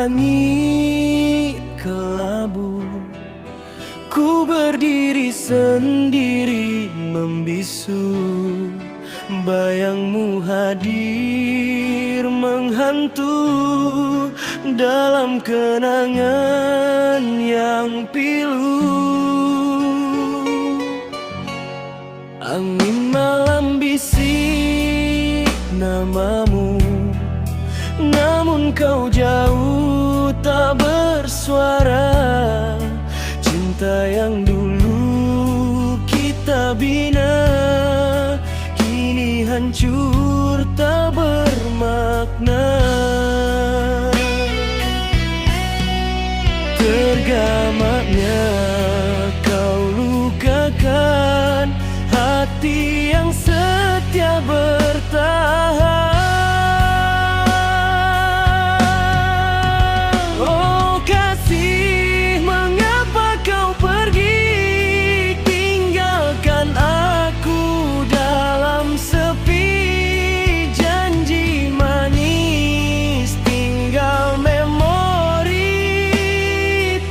langit kelabu, ku berdiri sendiri membisu. Bayangmu hadir menghantu dalam kenangan yang pilu. Angin malam bisik namamu, namun kau jauh tak bersuara. Cinta yang dulu kita bina kini hancur tak bermakna. Tergamaknya kau lukakan hati yang setia bertahan. Oh kasih, mengapa kau pergi tinggalkan aku dalam sepi. Janji manis tinggal memori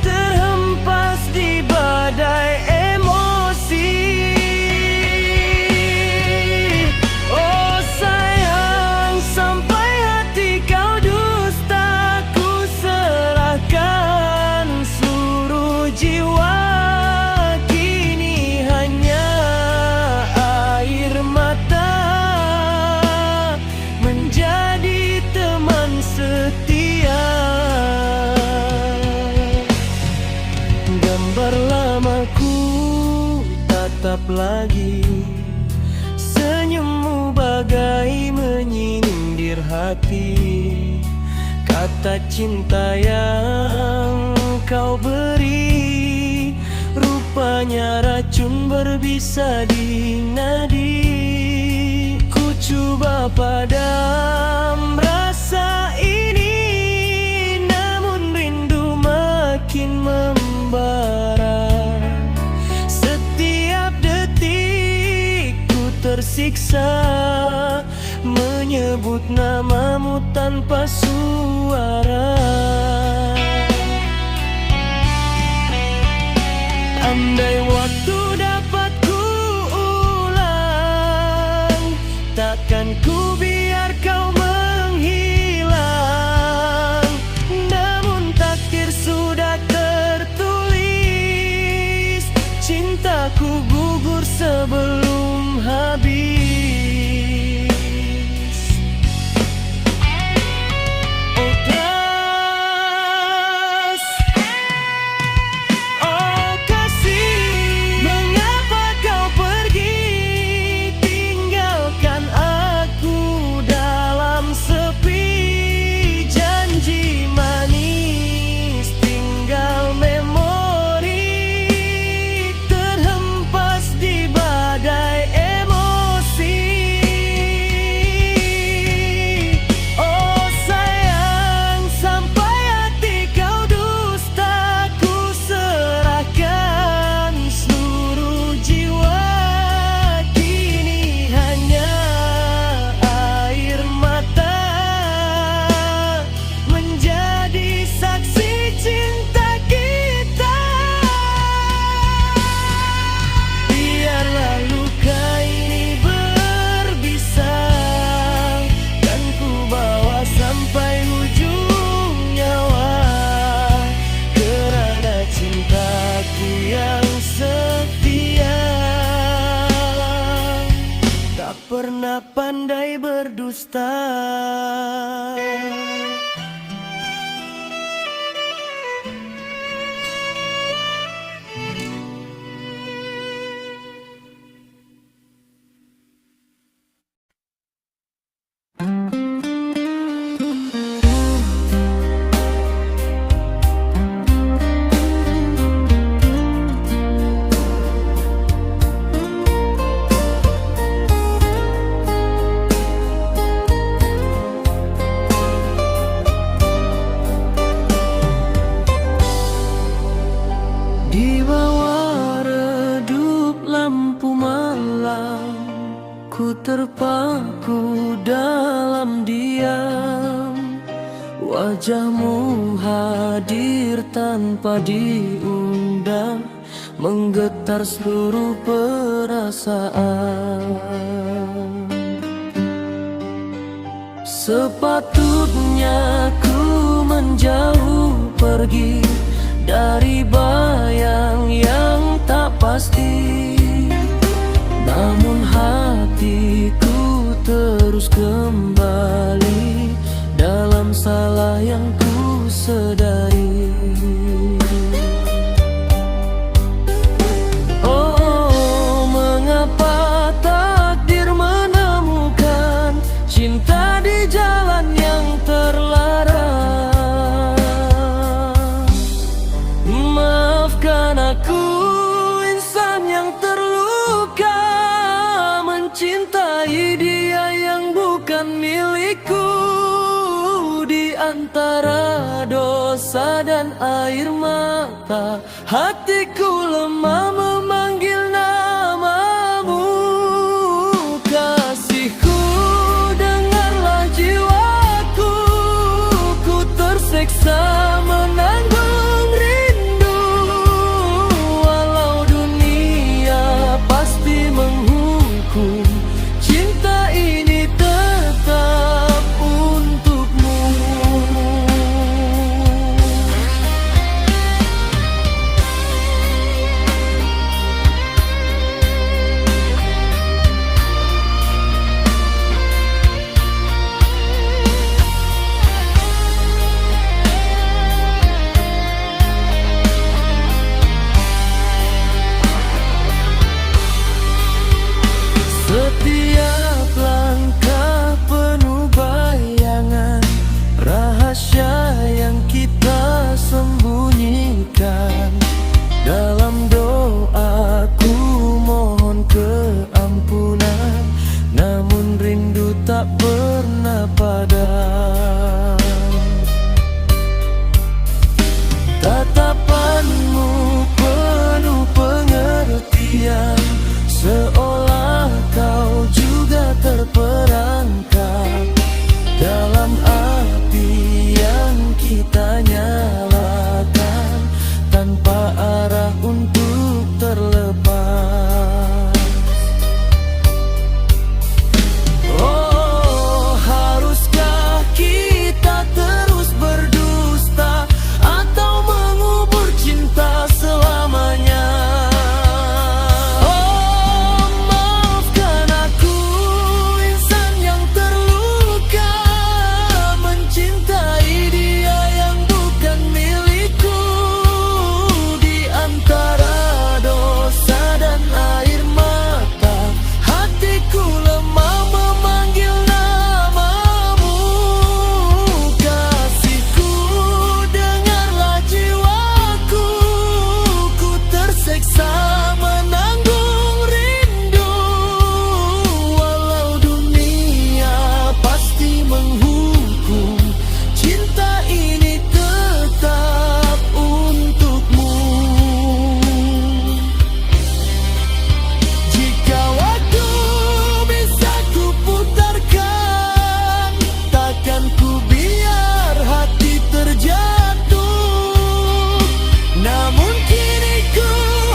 terhempas di badai emosi. Oh sayang, sampai hati kau dusta, ku serahkan seluruh jiwa. Kini hanya air mata menjadi teman setia. Gambar lamaku tatap lagi, senyummu bagai menyindir hati. Kata cinta yang kau beri rupanya racun berbisa di nadi. Ku coba padam rasa ini, namun rindu makin membara. Setiap detik ku tersiksa menyebut namamu tanpa suara. Andai waktu dapat ku ulang, takkan ku biar kau menghilang. Namun takdir sudah tertulis, cintaku gugur sebelum habis. Oh das, oh kasih, mengapa kau pergi tinggalkan aku dalam sepi. Janji manis tinggal memori terhempas di badai emosi. Oh sayang, sampai hati kau dusta, ku serahkan seluruh jiwa. Kini hanya air mata menjadi saksi cinta kita. Biarlah luka ini berbisa, dan ku bawa sampai ujung nyawa. Kerana cintaku yang setia tak pernah pandai berdusta. Di bawah redup lampu malam, ku terpaku dalam diam. Wajahmu hadir tanpa diundang, menggetar seluruh perasaan. Sepatutnya ku menjauh pergi dari bayang yang tak pasti, namun hatiku terus kembali dalam salah yang ku sedari. Oh, mengapa takdir menemukan cinta di jalan yang terlarang? Maafkan aku, insan yang terluka, mencintai dia yang bukan milikku. Di antara dosa dan air mata, hatiku lemah memanggil namamu. Kasihku, dengarlah jiwaku, ku tersiksa menanggung rindu. Walau dunia pasti menghukum, cinta ini tetap untukmu. Setiap langkah penuh bayangan, rahasia yang kita sembunyikan. Dalam doaku mohon keampunan, namun rindu tak pernah padam. Tatapanmu penuh pengertian, seolah kau juga terperangkap dalam api yang kita nyalakan, tanpa arah untuk terlepas. Oh, haruskah kita terus berdusta atau mengubur cinta selamanya? Oh, maafkan aku, insan yang terluka, mencintai dia yang bukan milikku. Di antara dosa dan air mata, hatiku lemah memanggil namamu. Kasihku, dengarlah jiwaku, ku tersiksa menanggung rindu. Walau dunia pasti menghukum, cinta ini tetap untukmu. Jika waktu bisa ku putarkan, takkan ku biar hati terjatuh. Namun kini ku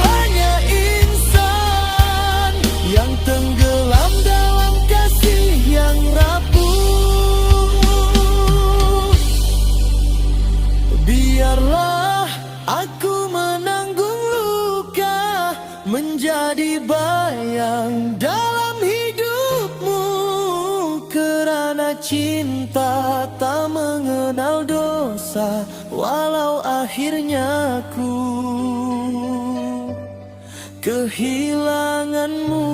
hanya insan yang tenggelam dalam kasih yang rapuh. Biarlah aku menanggung luka, menjadi bayang dalam hidupmu. Kerana cinta tak mengenal dosa, walau akhirnya ku kehilanganmu,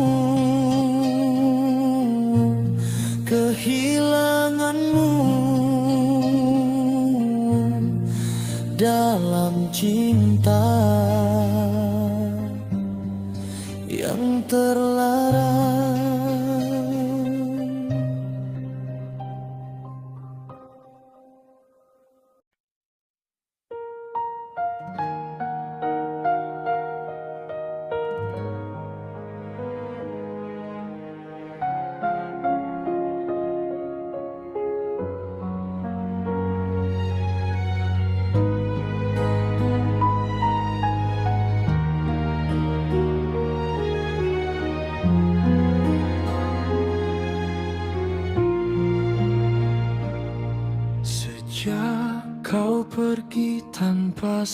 kehilanganmu dalam cinta yang terlarang.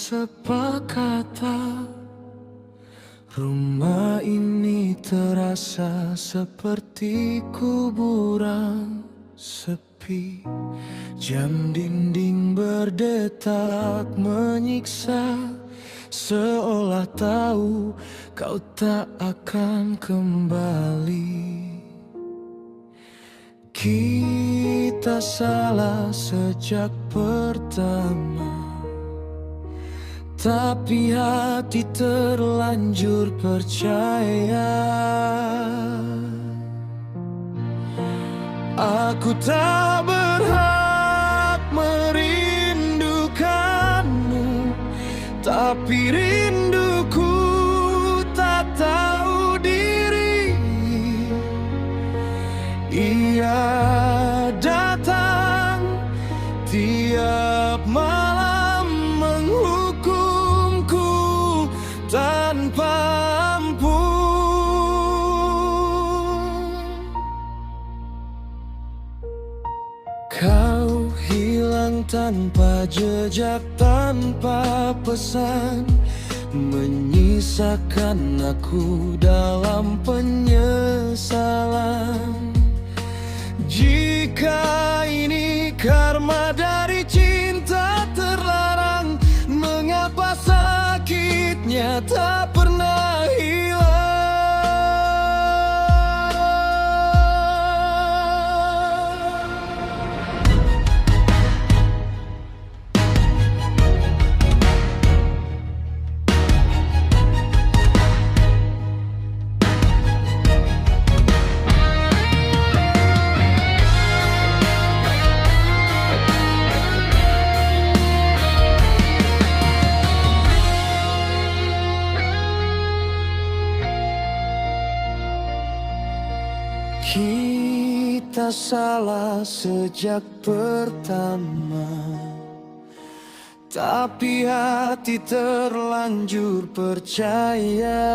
sepakata. Rumah ini terasa seperti kuburan sepi. Jam dinding berdetak menyiksa, seolah tahu kau tak akan kembali. Kita salah sejak pertama, tapi hati terlanjur percaya. Aku tak berhak merindukanmu, tapi rinduku tak tahu diri. Ia datang tiap malam menghukumku tanpa ampun. Kau hilang tanpa jejak, tanpa pesan, menyisakan aku dalam penyesalan. Jika ini karma dari cinta terlarang, mengapa sakitnya tak pernah hilang? Kita salah sejak pertama, tapi hati terlanjur percaya.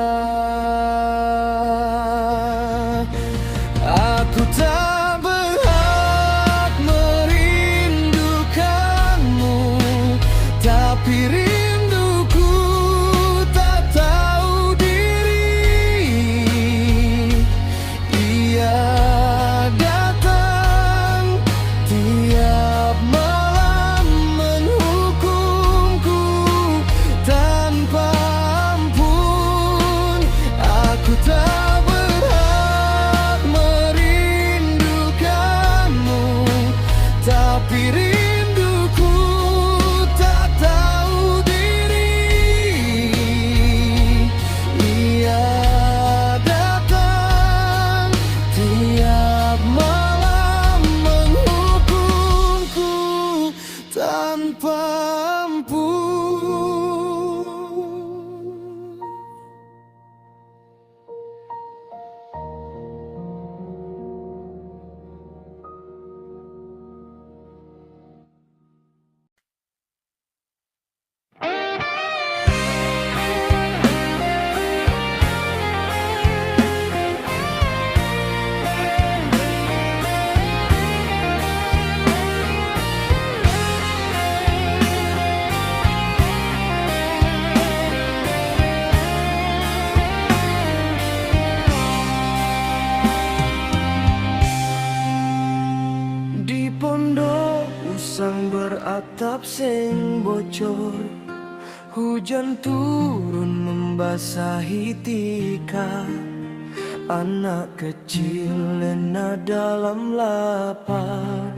Aku tak berhak merindukanmu, tapi rinduku tak tahu diri. Ia datang tiap malam menghukumku tanpa ampun. Aku tak berhak merindukanmu, tapi rinduku tak tahu diri. Ia datang tiap malam menghukumku tanpa ampun. Di pondok usang beratap sing bocor, hujan turun membasahi tika. Anak kecil lena dalam lapar,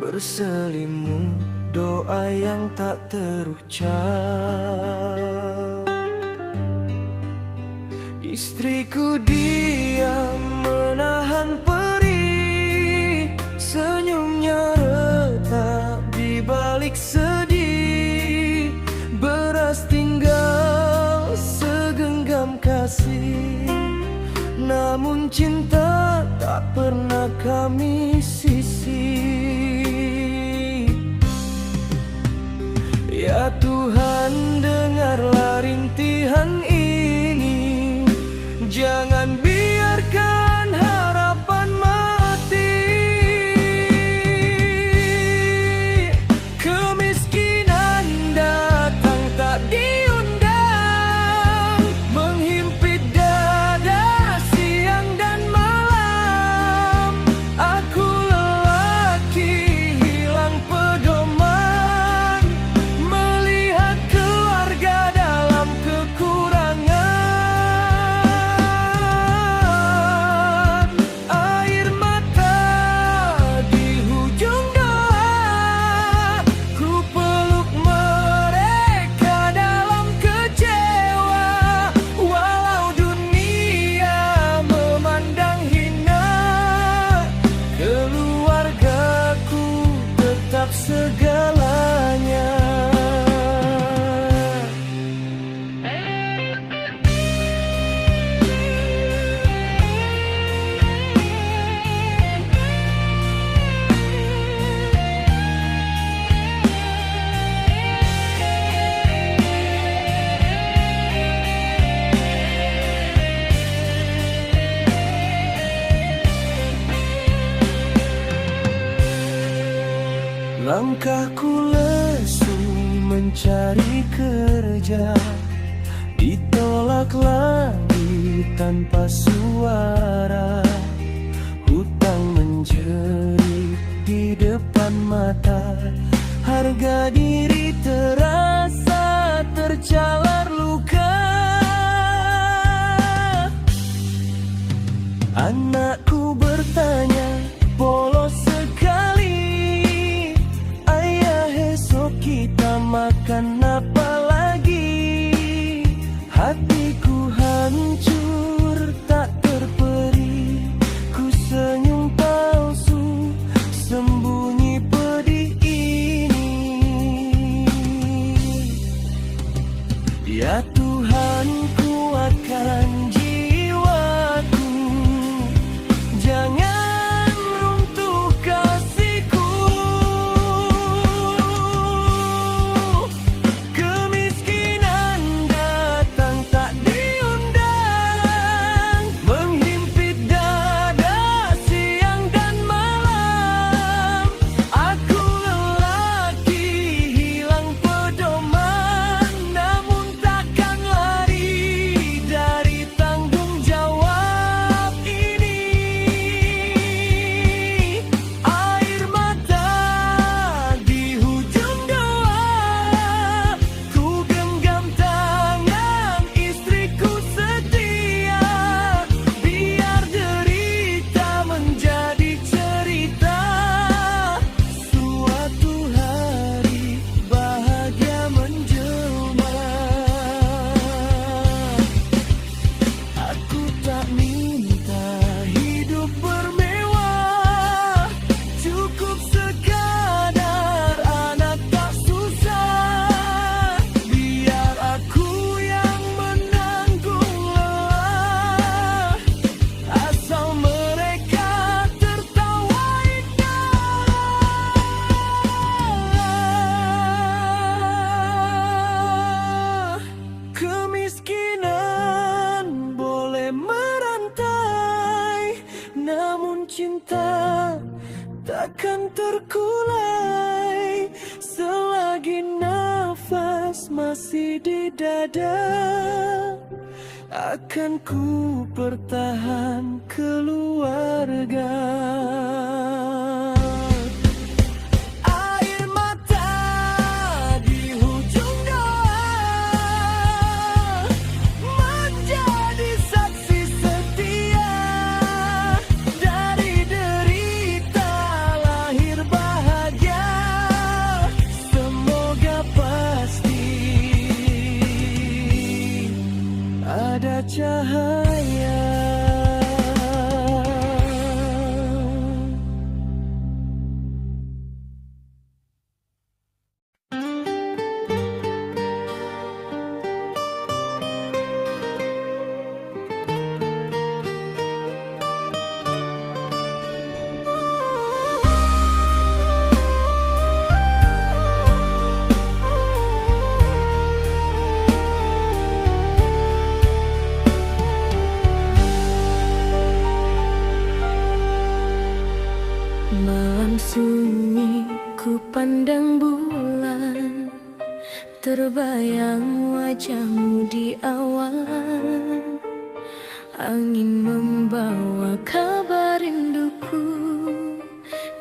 berselimut doa yang tak terucap. Istriku diam menahan perih, senyumnya retak di balik sedih. Beras tinggal segenggam kasih, namun cinta tak pernah kami sisih. Ya Tuhan, dengarlah rintihan ini, jangan biarkan harapan mati. Kemiskinan datang Langkahku lesu mencari kerja, ditolak lagi tanpa suara. Hutang menjerit di depan mata, harga diri terasa tercalar luka. Anakku bertanya polos sekali, ayah esok kita makan apa lagi? Hatiku hancur tak terperi, ku senyum palsu sembunyi pedih ini. Ya Tuhan, kuatkan jiwaku, jangan runtuh kasihku. Kemiskinan datang tak diundang, menghimpit dada siang dan malam. Aku lelaki hilang pedoman, namun takkan lari dari tanggung jawab ini. Air mata di hujung doa, ku genggam tangan istriku setia, biar derita menjadi cerita. Suatu hari bahagia menjelma. Aku tak minta hidup bermewah, cukup sekadar anak tak susah. Biar aku yang menanggung lelah, asal mereka tertawa indah. Kemiskinan boleh merantai, namun cinta takkan terkulai. Selagi nafas masih di dada, akan ku pertahan keluarga. Air mata di hujung doa, menjadi saksi setia. Dari derita lahir bahagia, semoga pasti ada cahaya. Malam sunyi ku pandang bulan, terbayang wajahmu di awan. Angin membawa kabar rinduku,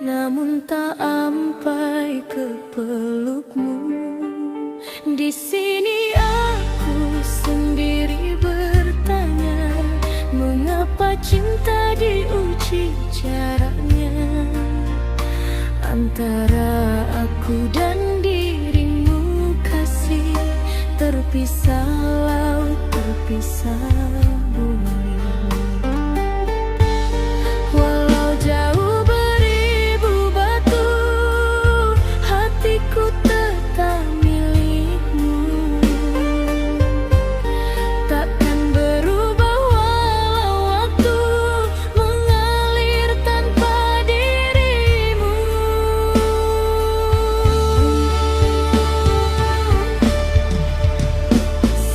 namun tak sampai ke pelukmu. Di sini aku sendiri bertanya, mengapa cinta diuji jaraknya antara aku dan dirimu. Kasih terpisah laut, terpisah bumi. Walau jauh beribu batu, hatiku tetap milikmu. Takkan berubah walau waktu mengalir tanpa dirimu.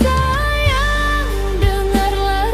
Sayang, dengarlah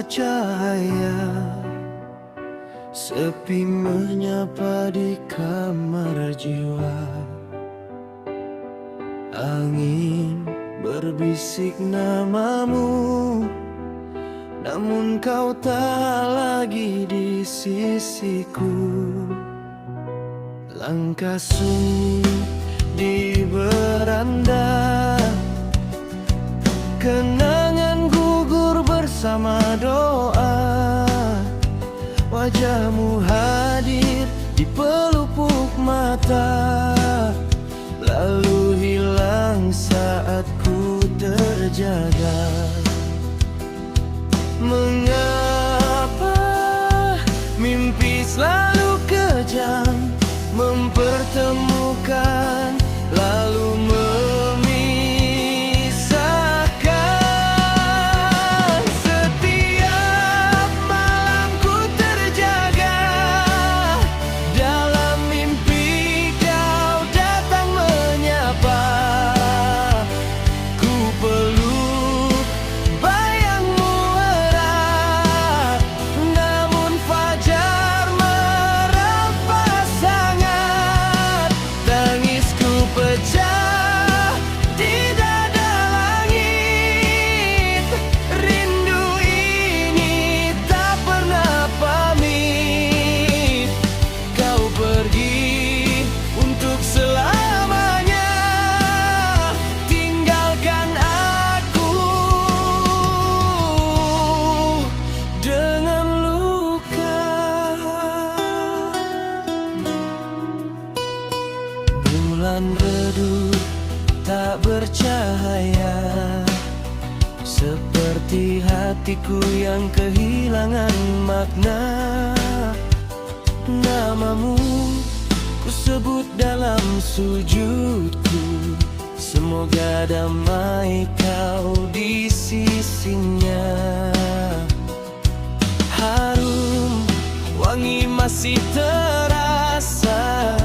tanpa cahaya, sepi menyapa di kamar jiwa. Angin berbisik namamu, namun kau tak lagi di sisiku. Langkah sunyi di beranda, kenangan gugur bersama doa. Wajahmu hadir di pelupuk mata, lalu hilang saat ku terjaga. Mengapa mimpi selalu kejam, mempertemukan lalu memisahkan. Setiap malam ku terjaga, dalam mimpi kau datang menyapa. Ku peluk bayangmu erat, namun fajar merampas hangat. Tangisku pecah di dada langit, rindu ini tak pernah pamit. Kau pergi untuk selamanya, tinggalkan aku dengan luka. Bulan redup tak bercahaya, seperti hatiku yang kehilangan makna. Namamu ku sebut dalam sujudku, semoga damai kau di sisinya. Harum wangi masih terasa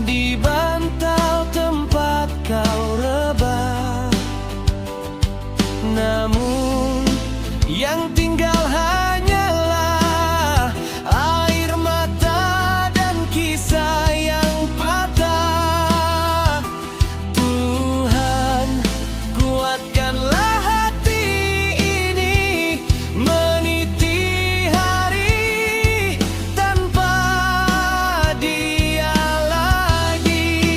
di bantal tempat kau rebah, namun yang tinggal hanyalah air mata dan kisah yang patah. Tuhan, kuatkanlah hati ini meniti hari tanpa dia lagi.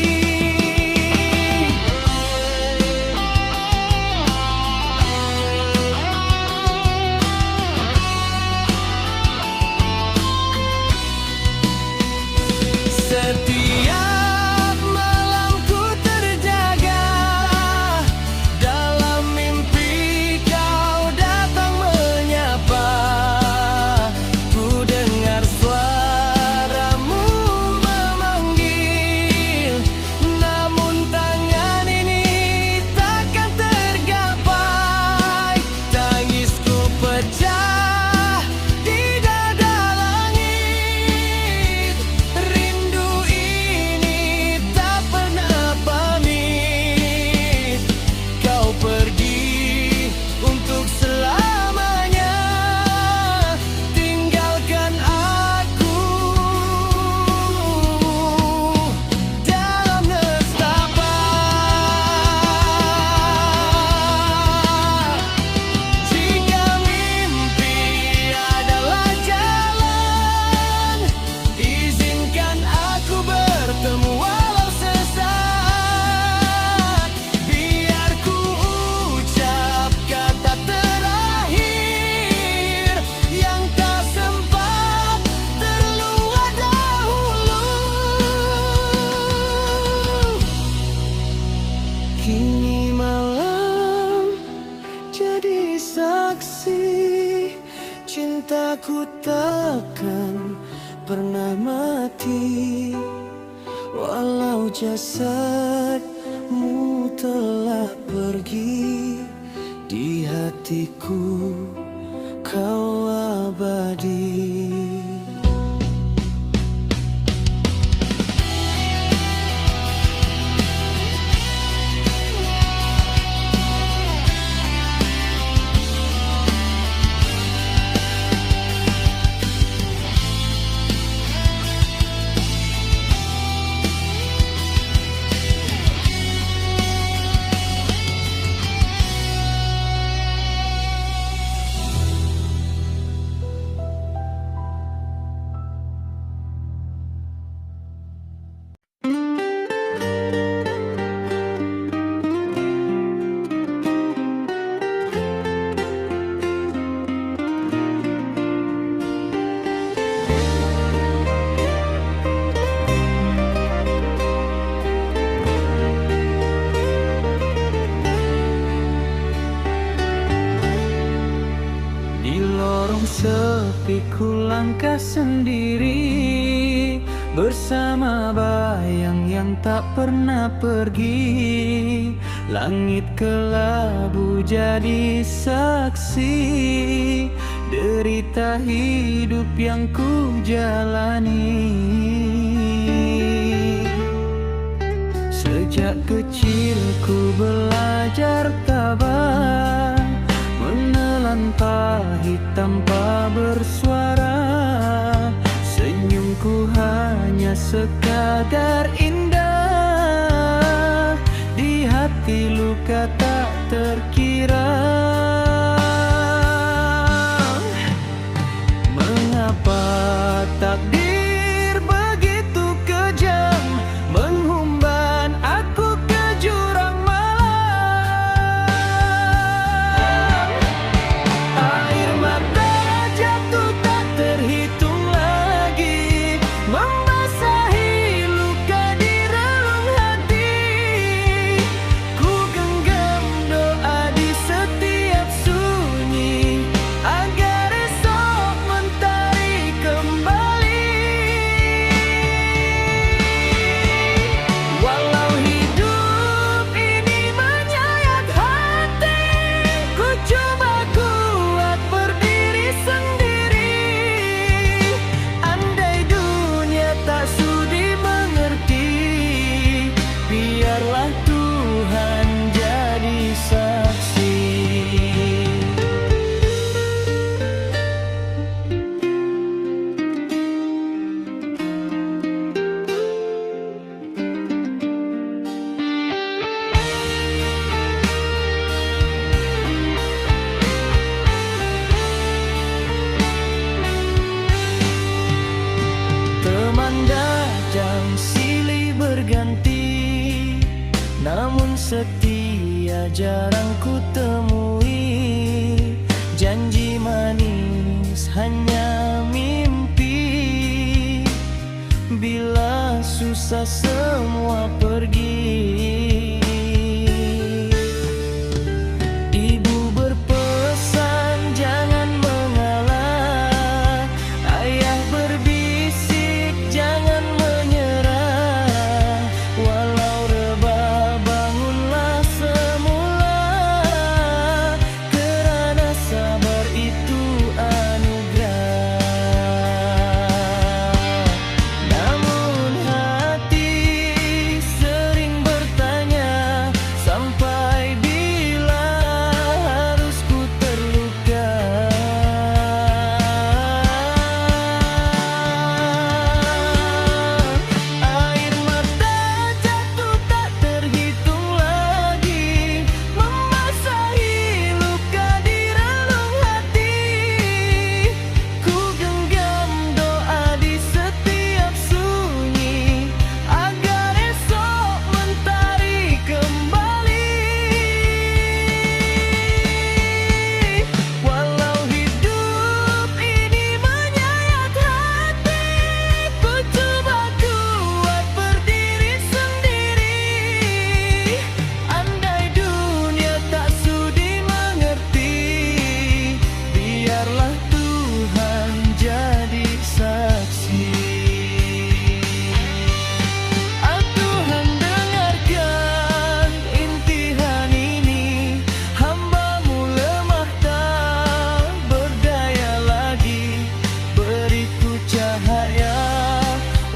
Setiap malam ku terjaga, dalam mimpi kau datang menyapa. Ku dengar suaramu memanggil, namun tangan ini takkan tergapai. Tangisku pecah di dada langit, rindu ini tak pernah pamit. Kau pergi untuk selamanya, tinggalkan aku dalam nestapa. Jika mimpi adalah jalan, izinkan aku bertemu walau sesaat. Biar ku ucap kata terakhir yang tak sempat terluah dahulu. Kini malam jadi saksi, cintaku takkan pernah mati. Walau jasadmu telah pergi, di hatiku kau abadi. melangkah sendiri bersama bayang yang tak pernah pergi. Langit kelabu jadi saksi derita hidup yang ku jalani. Sejak kecil ku belajar tabah, menelan pahit tanpa bersuara. Senyumku hanya sekadar indah, di hati luka tak terkira. Mengapa takdir begitu kejam, menghumban aku ke jurang malam. Air mata jatuh tak terhitung lagi, membasahi luka di relung hati. Ku genggam doa di setiap sunyi, agar esok mentari kembali. Walau hidup ini menyayat hati, ku coba kuat berdiri sendiri. Andai dunia tak sudi mengerti, biarlah Tuhan jadi saksi. Teman dajang silih berganti, namun setia jarang ku temui. Janji manis hanya mimpi, bila susah semua pergi. Ibu berpesan jangan mengalah, ayah berbisik jangan menyerah. Walau rebah bangunlah semula, kerana sabar itu anugerah. Namun hati sering bertanya, sampai bila harus ku terluka. Air mata jatuh tak terhitung lagi, membasahi luka di relung hati. Ku genggam doa di setiap sunyi, agar esok mentari kembali. Walau hidup ini menyayat hati, ku coba kuat berdiri sendiri. Andai dunia tak sudi mengerti, biarlah Tuhan jadi saksi. Tuhan dengarkan intihan ini, hamba-Mu lemah tak berdaya lagi. Beriku cahaya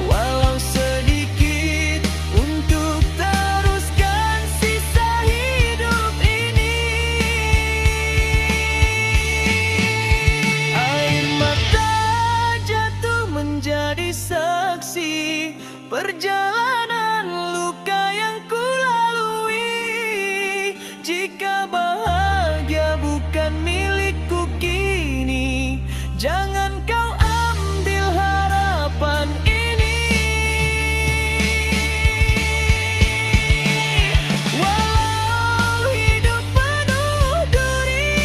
walau sedikit, untuk teruskan sisa hidup ini. Air mata jatuh menjadi saksi perjalanan luka yang ku lalui. Jika bahagia bukan milikku kini, jangan kau ambil harapan ini. Walau hidup penuh duri,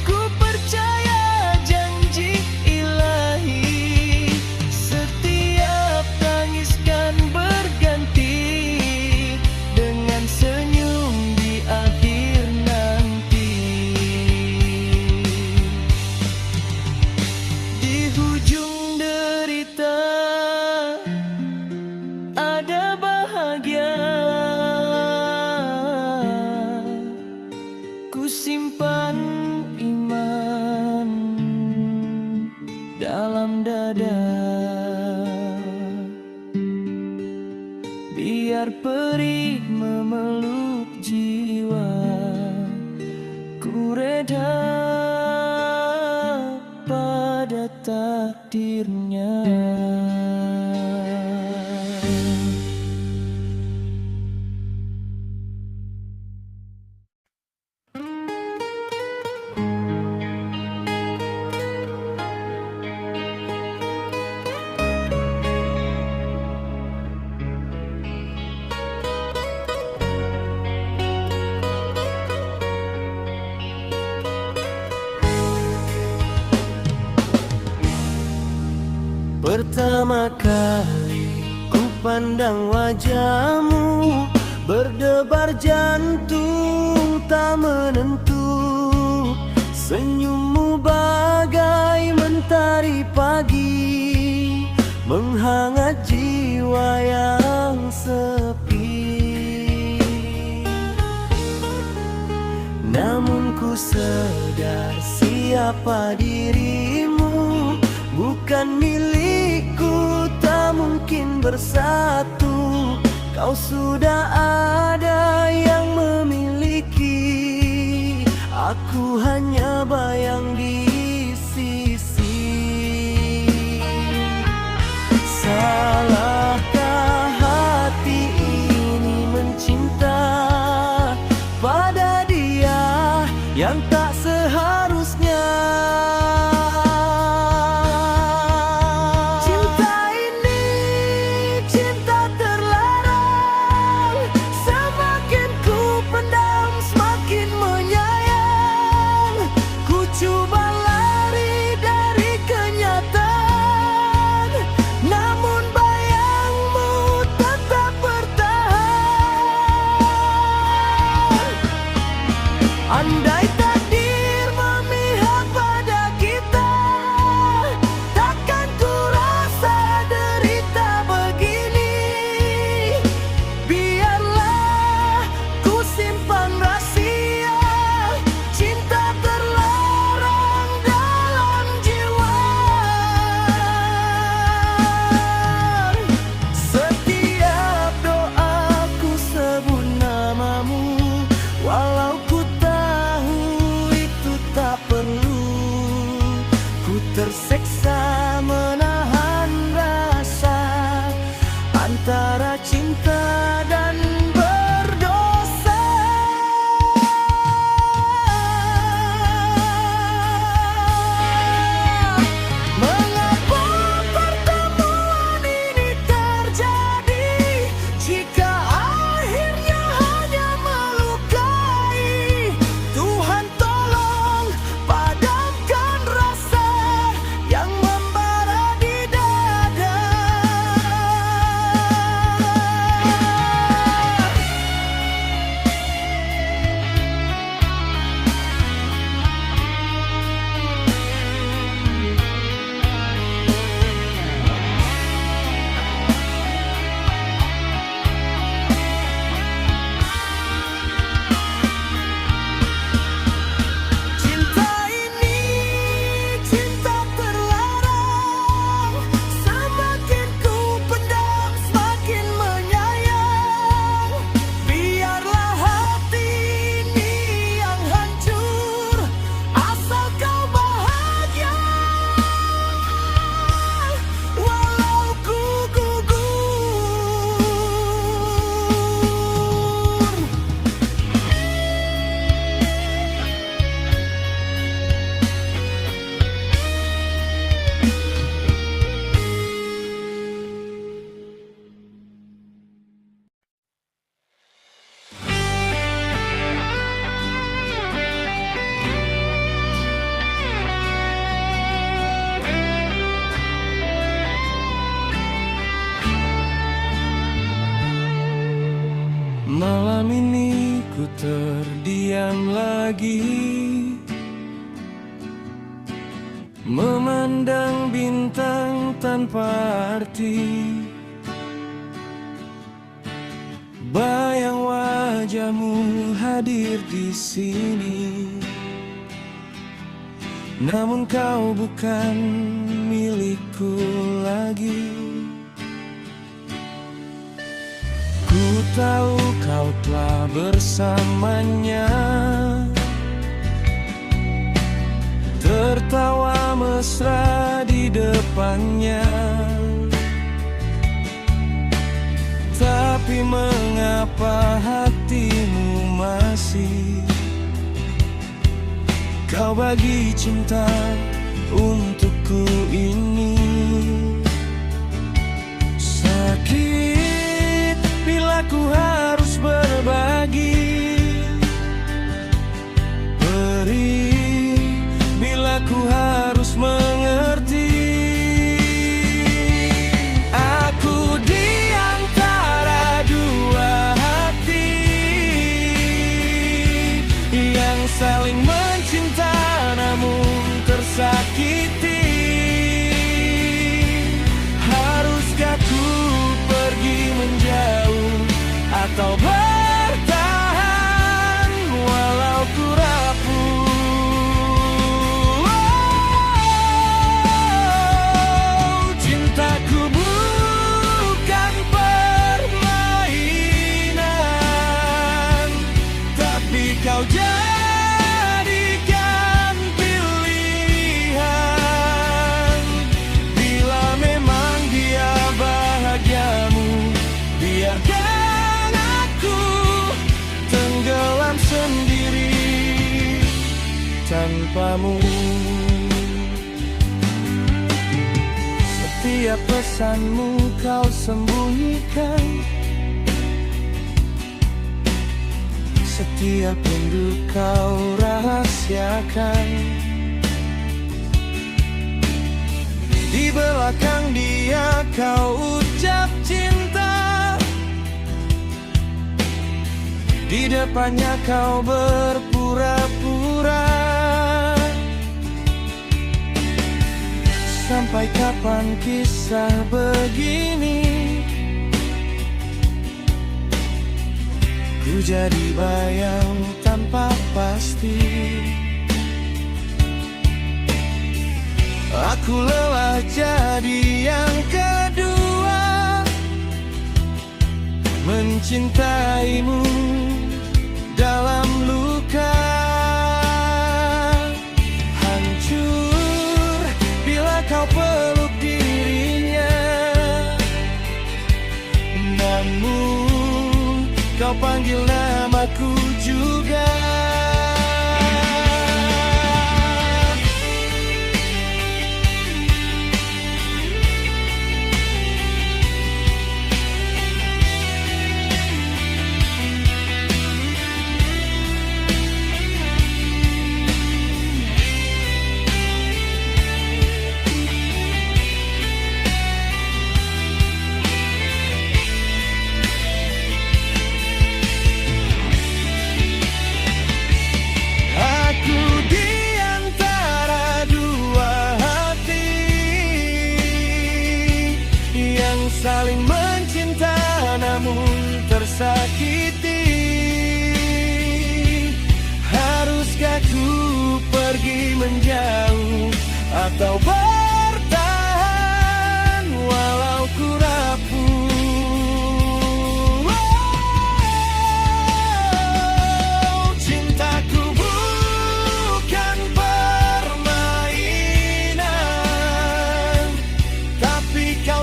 ku percaya janji ilahi. Setiap tangis kan biar perih memeluk jiwa. Ku reda pada takdirnya. Pertama kali ku pandang wajahmu, berdebar jantung tak menentu. Senyummu bagai mentari pagi, menghangat jiwa yang sepi. Namun ku sadar siapa dirimu bukan milikku, tak mungkin bersatu. Kau sudah ada yang memiliki, aku hanya bayang di sisi. Salahkah hati ini mencinta pada dia yang tak seharusnya? Andai takdir memihak pada kita, takkan ku rasa derita begini. Biarlah ku simpan rahasia cinta terlarang dalam jiwa. Setiap doaku sebut namamu, walau terseksa menahan rasa antara cinta dan berdosa. Mengapa pertemuan ini terjadi jika akhirnya hanya melukai? Tuhan tolong padamkan rasa yang membara di dada. Cinta ini cinta terlarang, semakin ku pendam semakin menyayang. Biarlah hati ini yang hancur, asal kau bahagia. Walau ku gugur, Malam ini ku terdiam lagi, memandang bintang tanpa arti. Bayang wajahmu hadir di sini, namun kau bukan milikku lagi. Ku tahu kau telah bersamanya, tertawa mesra di depannya. Tapi mengapa hatimu masih kau bagi cinta untukku ini? Sakit bila ku harus berbagi, perih bila ku harus mengerti. Aku di antara dua hati yang saling mencinta namun tersakiti. Haruskah ku pergi menjauh atau bertahan walau ku rapuh? Cintaku bukan permainan, tapi kau jadikan pilihan. Bila memang dia bahagiamu, biarkan aku tenggelam sendiri tanpamu. Setiap pesanmu kau sembunyikan, setiap rindu kau rahasiakan. Di belakang dia kau ucap cinta, di depannya kau berpura-pura. Sampai kapan kisah begini? Ku jadi bayang tanpa pasti. Aku lelah jadi yang kedua, mencintaimu dalam luka. Hancur bila kau peluk dirinya, namun kau panggil namaku juga. Saling mencinta namun tersakiti. Haruskah ku pergi menjauh atau bertahan walau ku rapuh? Cintaku bukan permainan, tapi kau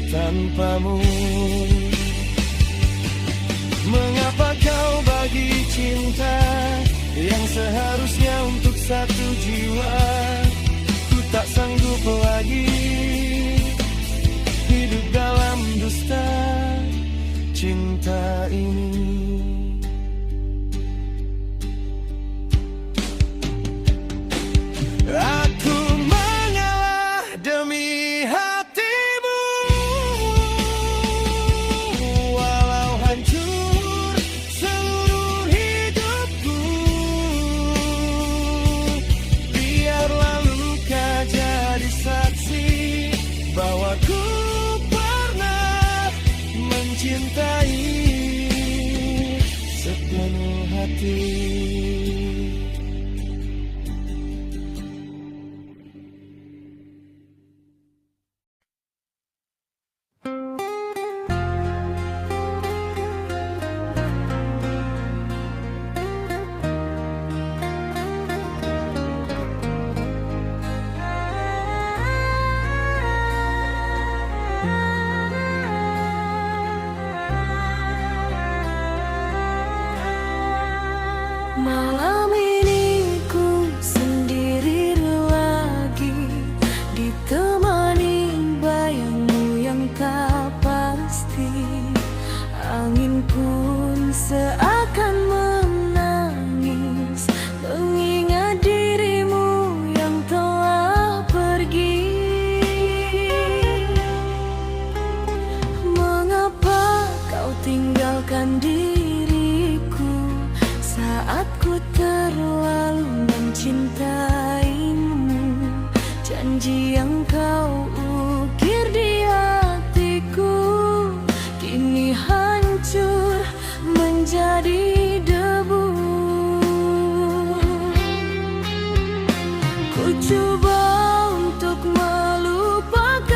tanpamu. Mengapa kau bagi cinta yang seharusnya untuk satu jiwa? Ku tak sanggup lagi hidup dalam dusta cinta ini. Aku mengalah demi hatimu, walau hancur seluruh hidupku. Biarlah luka jadi saksi bahwa ku pernah mencintai sepenuh hati. Malam ini ku sendiri lagi, ditemani bayangmu yang tak pasti. Angin pun seakan menangis, mengingat dirimu yang telah pergi. Mengapa kau tinggalkan diriku saat ku terlalu mencintaimu? Janji yang kau ukir di hatiku kini hancur menjadi debu. Ku coba untuk melupakan,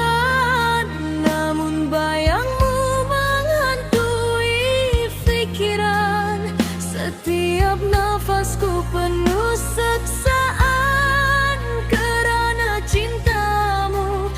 namun bayangmu menghantui pikiran. Setiap nafasku penuh seksaan, karena cintamu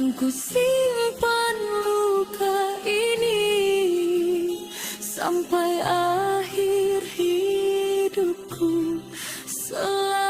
Kan ku simpan luka ini sampai akhir hidupku selamanya.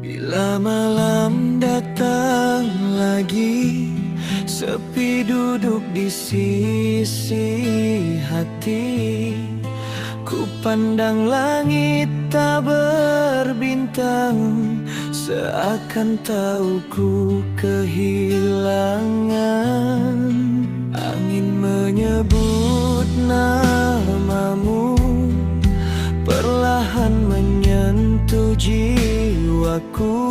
Bila malam datang lagi, sepi duduk di sisi hati. Ku pandang langit tak berbintang, seakan tahu ku kehilangan. Angin menyebut namamu, perlahan menyentuh jiwaku.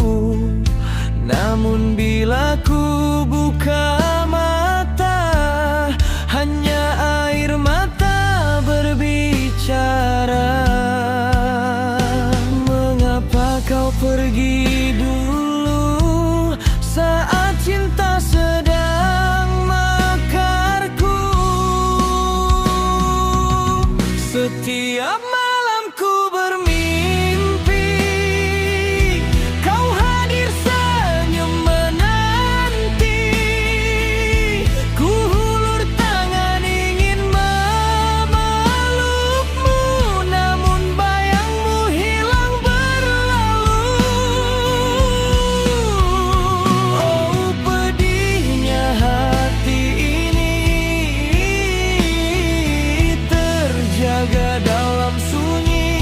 Namun bila ku buka mata, hanya air mata berbicara. Mengapa kau pergi dulu saat cinta sedang mekarku? Setiap malam ku bermimpi kau hadir senyum menanti. Ku hulur tangan ingin memelukmu, namun bayangmu hilang berlalu. Oh pedihnya hati ini terjaga dalam sunyi.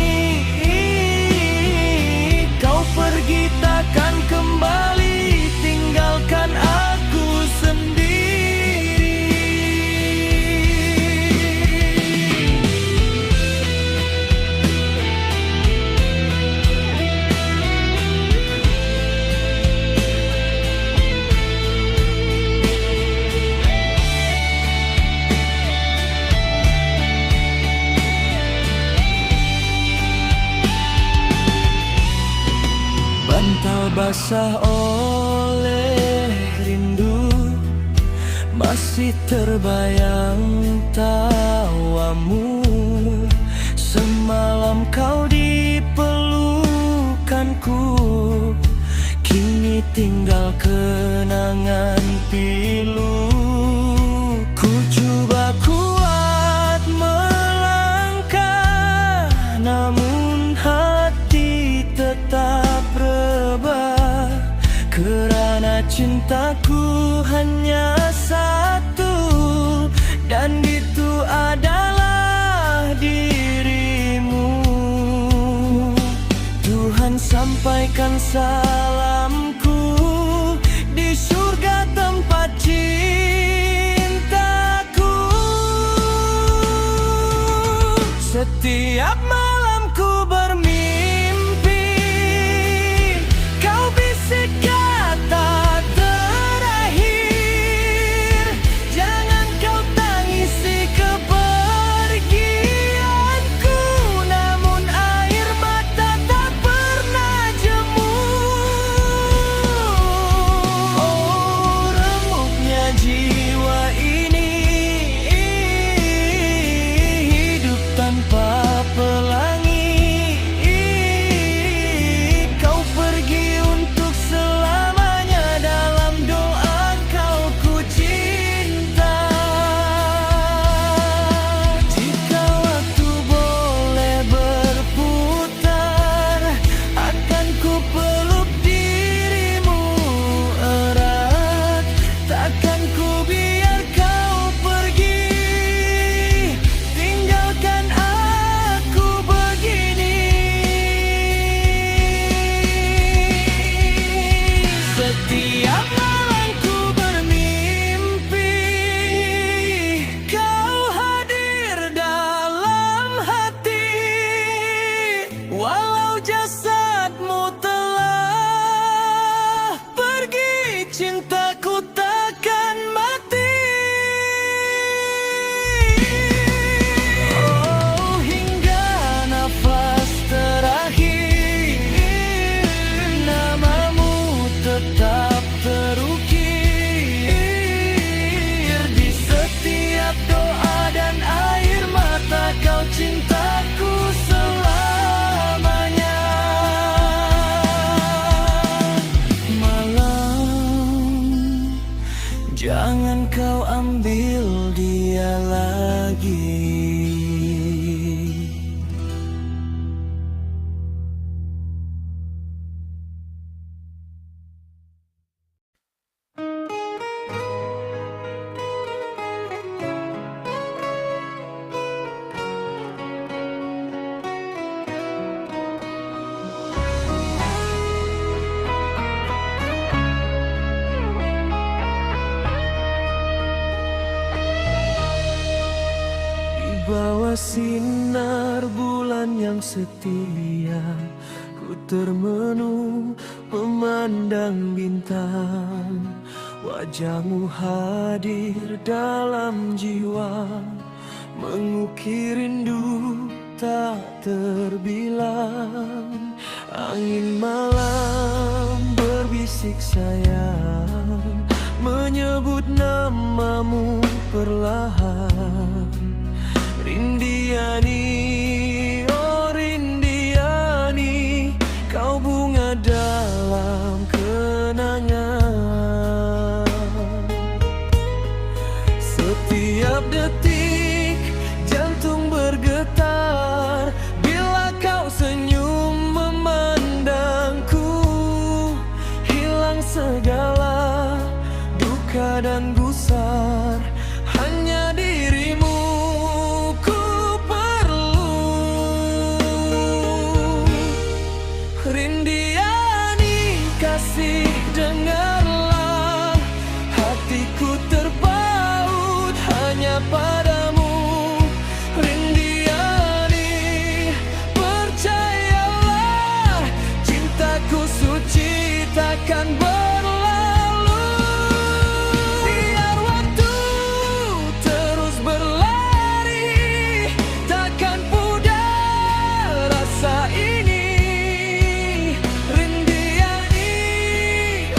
Kau pergi takkan kembali, tinggalkan aku sendiri. Bantal basah oleh rindu, masih terbayang tawamu. Semalam kau di pelukanku, kini tinggal kenangan pilu. Ku coba kuat melangkah, namun hati tetap rebah. Kerana cintaku hanya satu, dan itu adalah dirimu. Tuhan sampaikan salamku di surga tempat cintaku. Setiap malam ku bermimpi kau bisik kata terakhir. Jangan kau tangisi kepergianku, namun air mata tak pernah jemu. Bersama sinar bulan yang setia, ku termenung memandang bintang. Wajahmu hadir dalam jiwa, mengukir rindu tak terbilang. Angin malam berbisik sayang, menyebut namamu perlahan. Rindiani, oh Rindiani, kau bunga dalam kenangan. Setiap detik jantung bergetar bila kau senyum memandangku. Hilang segala duka dan gusar, hanya dirimu ku perlu. Rindiani kasih, dengarlah, hatiku terpaut hanya padamu. Rindiani, percayalah, cintaku suci takkan berlalu. Biar waktu terus berlari, takkan pudar rasa ini. Rindiani,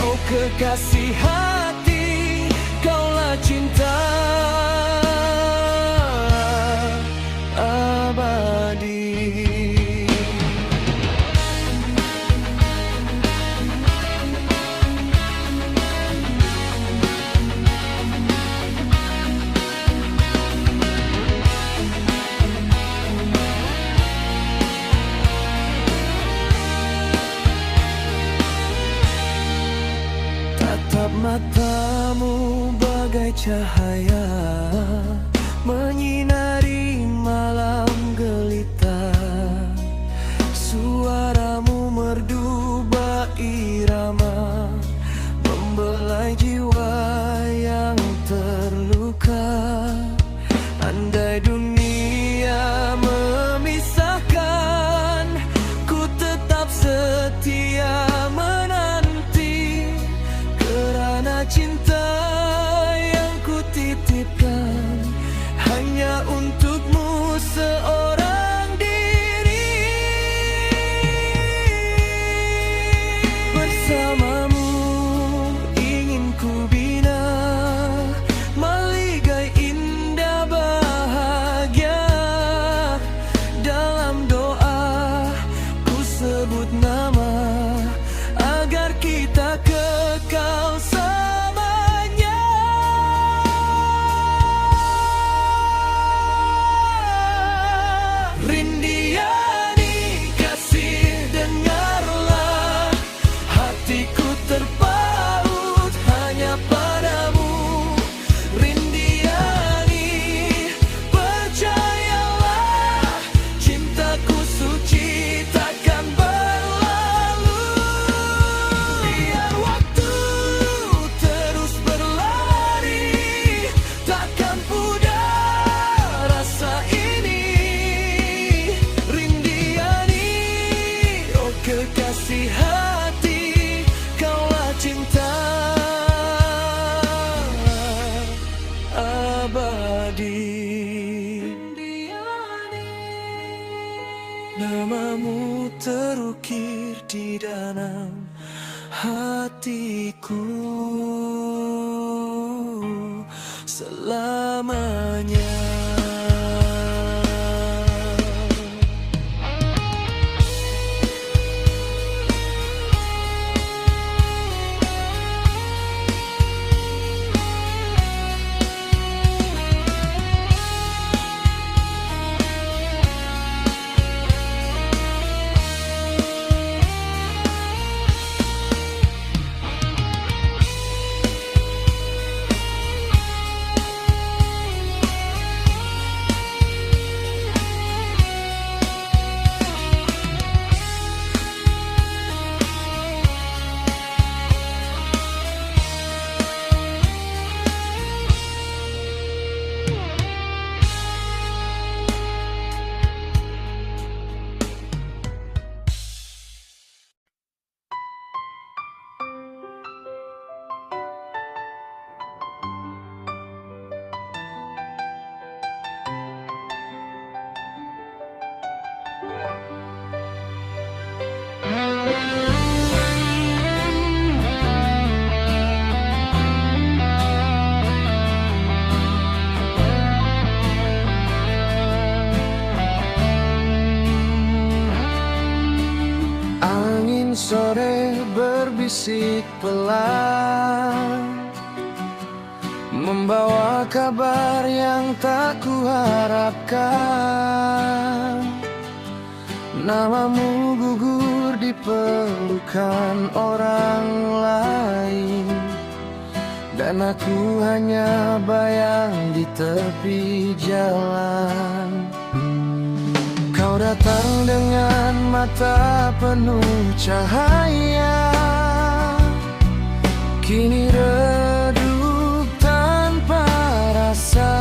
oh kekasih hati, kaulah cinta abadi. Tatap matamu bagai cahaya, menyinari malam gelita. Suaramu merdu irama, membelai jiwa yang terluka. Andai dunia memisahkan, ku tetap setia menanti. Kerana cinta yang ku titipkan hanya untukmu seorang diri. Bersamamu ingin ku bina maligai indah bahagia. Dalam doa ku sebut nama agar kita kekal selamanya. Rindiani kasih, dengarlah, hatiku terpaut hanya padamu. Rindiani, percayalah, cintaku suci takkan berlalu. Biar waktu terus berlari, takkan pudar rasa ini. Rindiani, oh kekasih hati, kaulah cinta abadi. Namamu terukir di dalam hatiku selamanya. Angin sore berbisik pelan, membawa kabar yang tak kuharapkan. Namamu gugur di pelukan orang lain, dan aku hanya bayang di tepi jalan. Kau datang dengan mata penuh cahaya, kini redup tanpa rasa.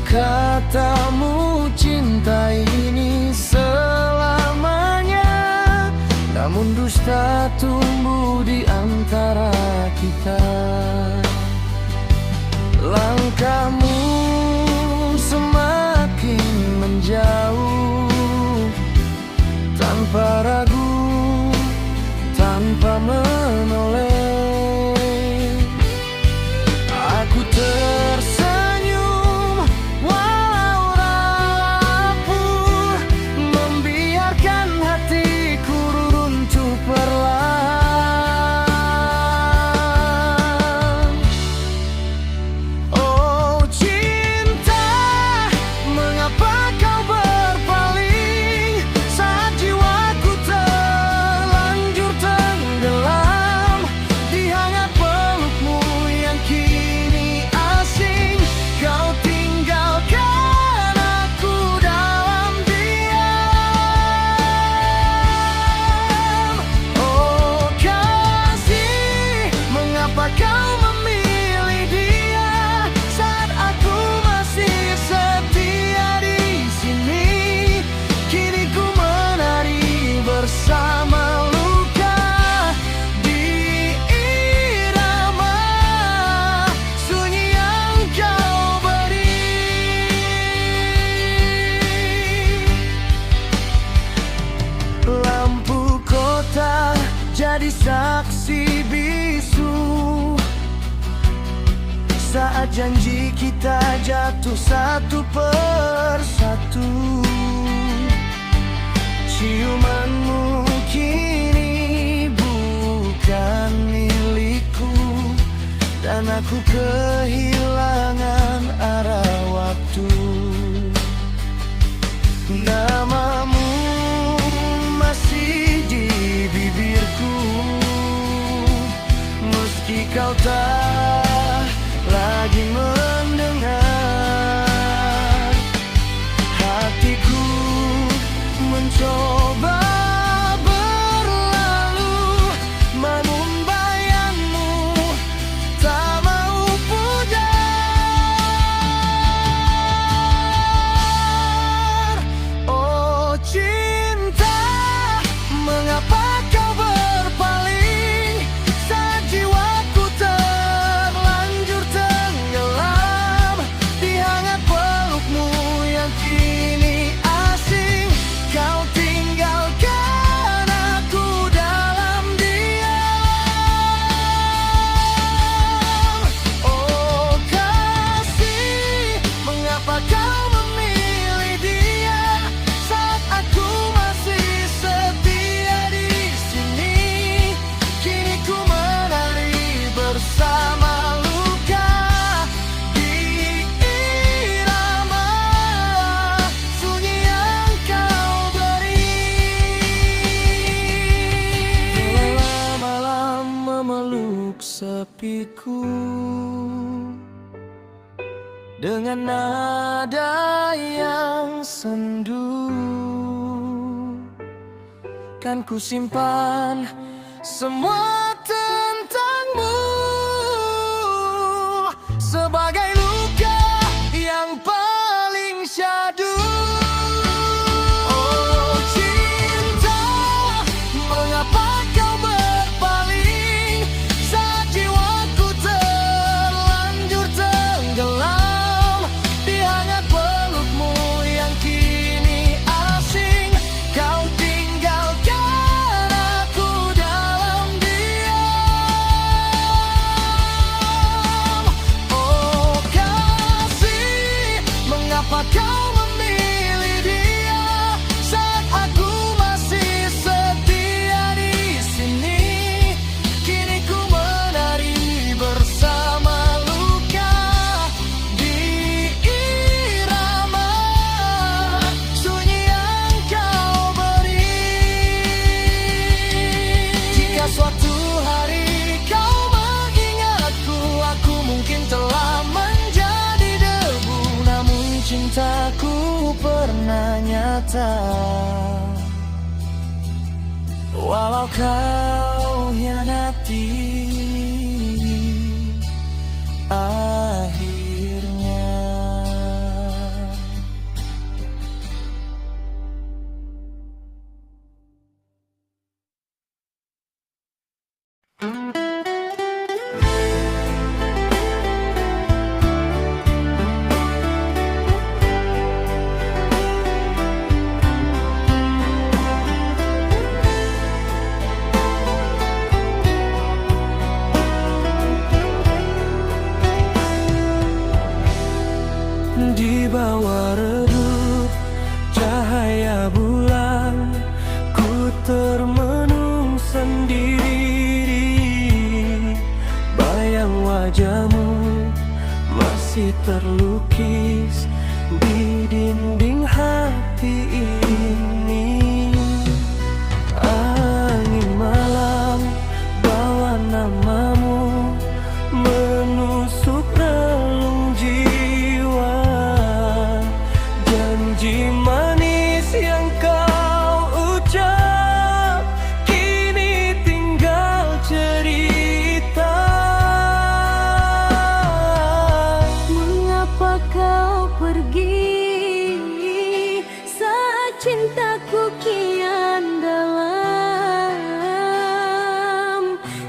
Katamu cinta ini selamanya, namun dusta tumbuh di antara kita. Langkahmu semakin menjauh, tanpa ragu, tanpa menoleh. Aku tersenyum walau rapuh, membiarkan hatiku runtuh perlahan. Oh cinta, mengapa kau berpaling saat jiwaku terlanjur tenggelam di hangat pelukmu yang kini asing. Kau tinggalkan aku dalam diam. Oh kasih, mengapa kau memilih dia saat aku masih setia di sini? Kini ku menari bersama luka di irama sunyi yang kau beri. Lampu kota jadi saksi bisu saat janji kita jatuh satu persatu. Ciumanmu kini bukan milikku, dan aku kehilangan arah waktu. Namamu masih di bibirku, meski kau tak lagi mendengar. Hatiku mencoba berlalu, namun bayangmu tak mau pudar. Oh cinta, mengapa kau berpaling saat jiwaku terlanjur tenggelam di hangat pelukmu yang kini asing. Kau tinggalkan aku dalam diam. Oh kasih, mengapa kau memilih dia saat aku masih setia di sini? Kini ku menari bersama luka di irama sunyi yang kau beri. Malam memeluk sepiku dengan nada yang sendu, kan ku simpan semua tentangmu sebagai luka yang paling syadu. Oh cinta, mengapa kau berpaling saat jiwaku terlanjur tenggelam di hangat pelukmu yang kini asing. Kau tinggalkan aku dalam diam. mata. Walau kau hianati akhirnya. Di bawah redup cahaya bulan, ku termenung sendiri. Bayang wajahmu masih terlukis di dinding hati ini. Angin malam bawa namamu menusuk relung jiwa. Janji manis yang kau ucap kini tinggal cerita. Mengapa kau pergi saat cintaku kian dalam?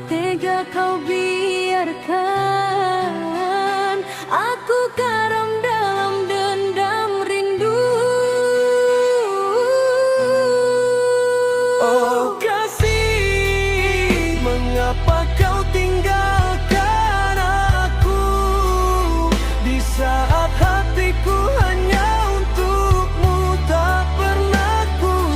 Tega kau biarkan aku karam dalam dendam rindu. Oh kasih, mengapa kau tinggalkan aku di saat hatiku hanya untukmu tak pernah ku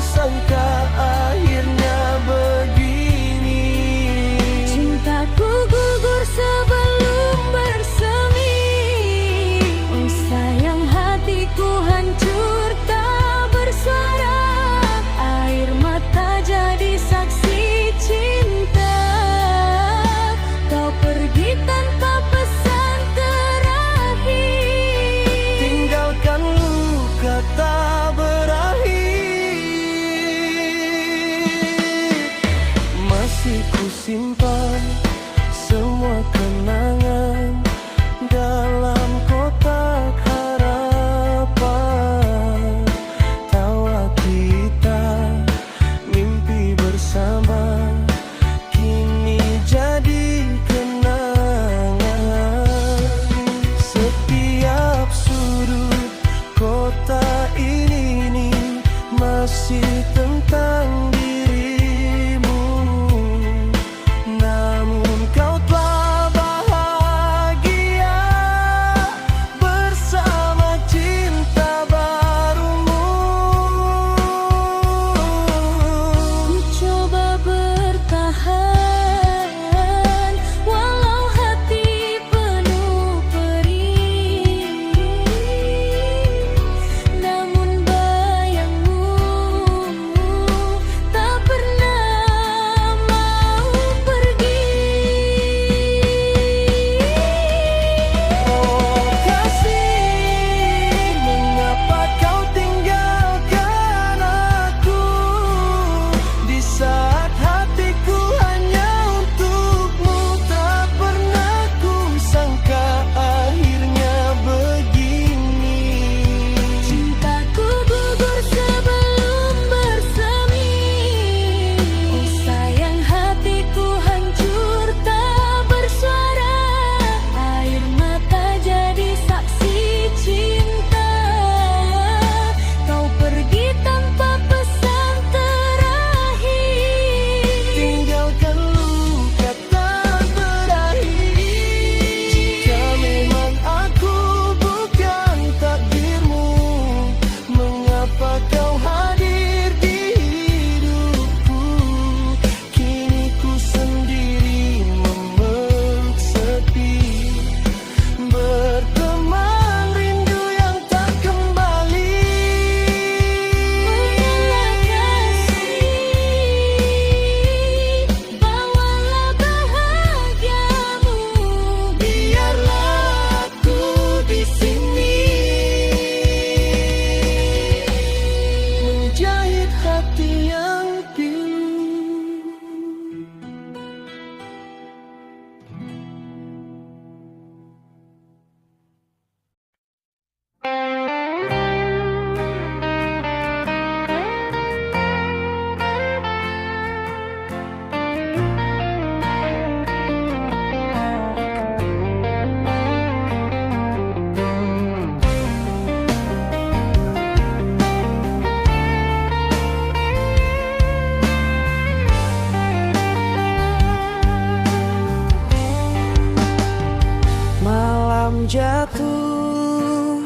jatuh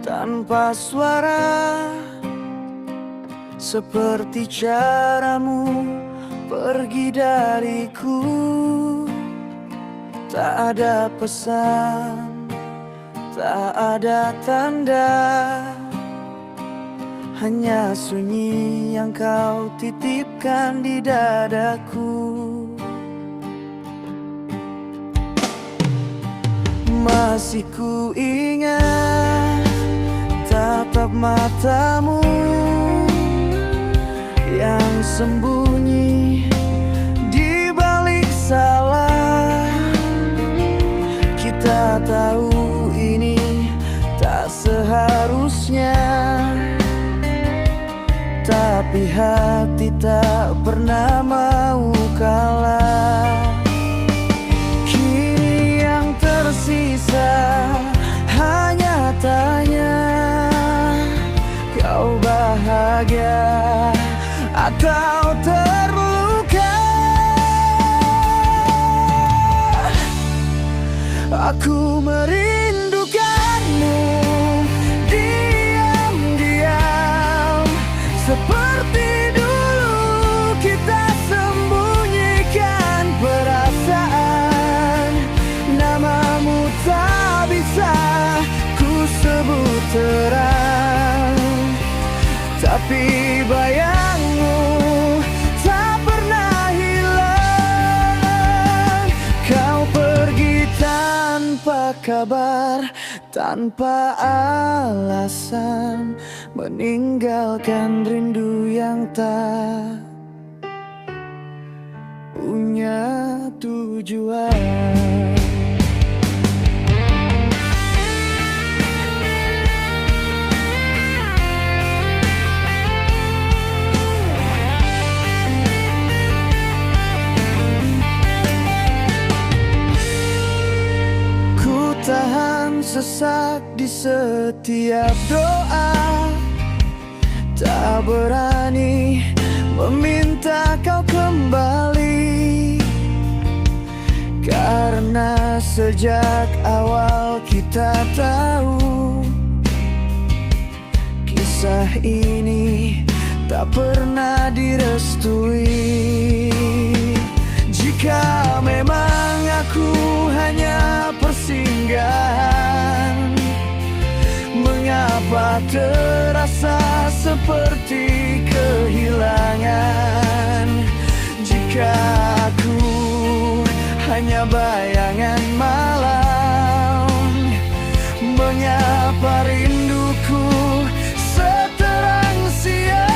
tanpa suara, seperti caramu pergi dariku. Tak ada pesan, tak ada tanda, hanya sunyi yang kau titipkan di dadaku. Masih ku ingat tatap matamu yang sembunyi di balik salah. Kita tahu ini tak seharusnya, tapi hati tak pernah mau kalah. Kini yang tersisa hanya tanya, kau bahagia atau terluka? Aku merindukanmu diam-diam, seperti dulu kita sembunyikan perasaan. Namamu tak bisa ku sebut terang, tapi bayangmu tak pernah hilang. Kau pergi tanpa kabar, tanpa alasan, meninggalkan rindu yang tak punya tujuan. Tahan sesak di setiap doa, tak berani meminta kau kembali, karena sejak awal kita tahu kisah ini tak pernah direstui. Jika memang aku hanya persinggahan, mengapa terasa seperti kehilangan? Jika aku hanya bayangan malam, mengapa rinduku seterang siang?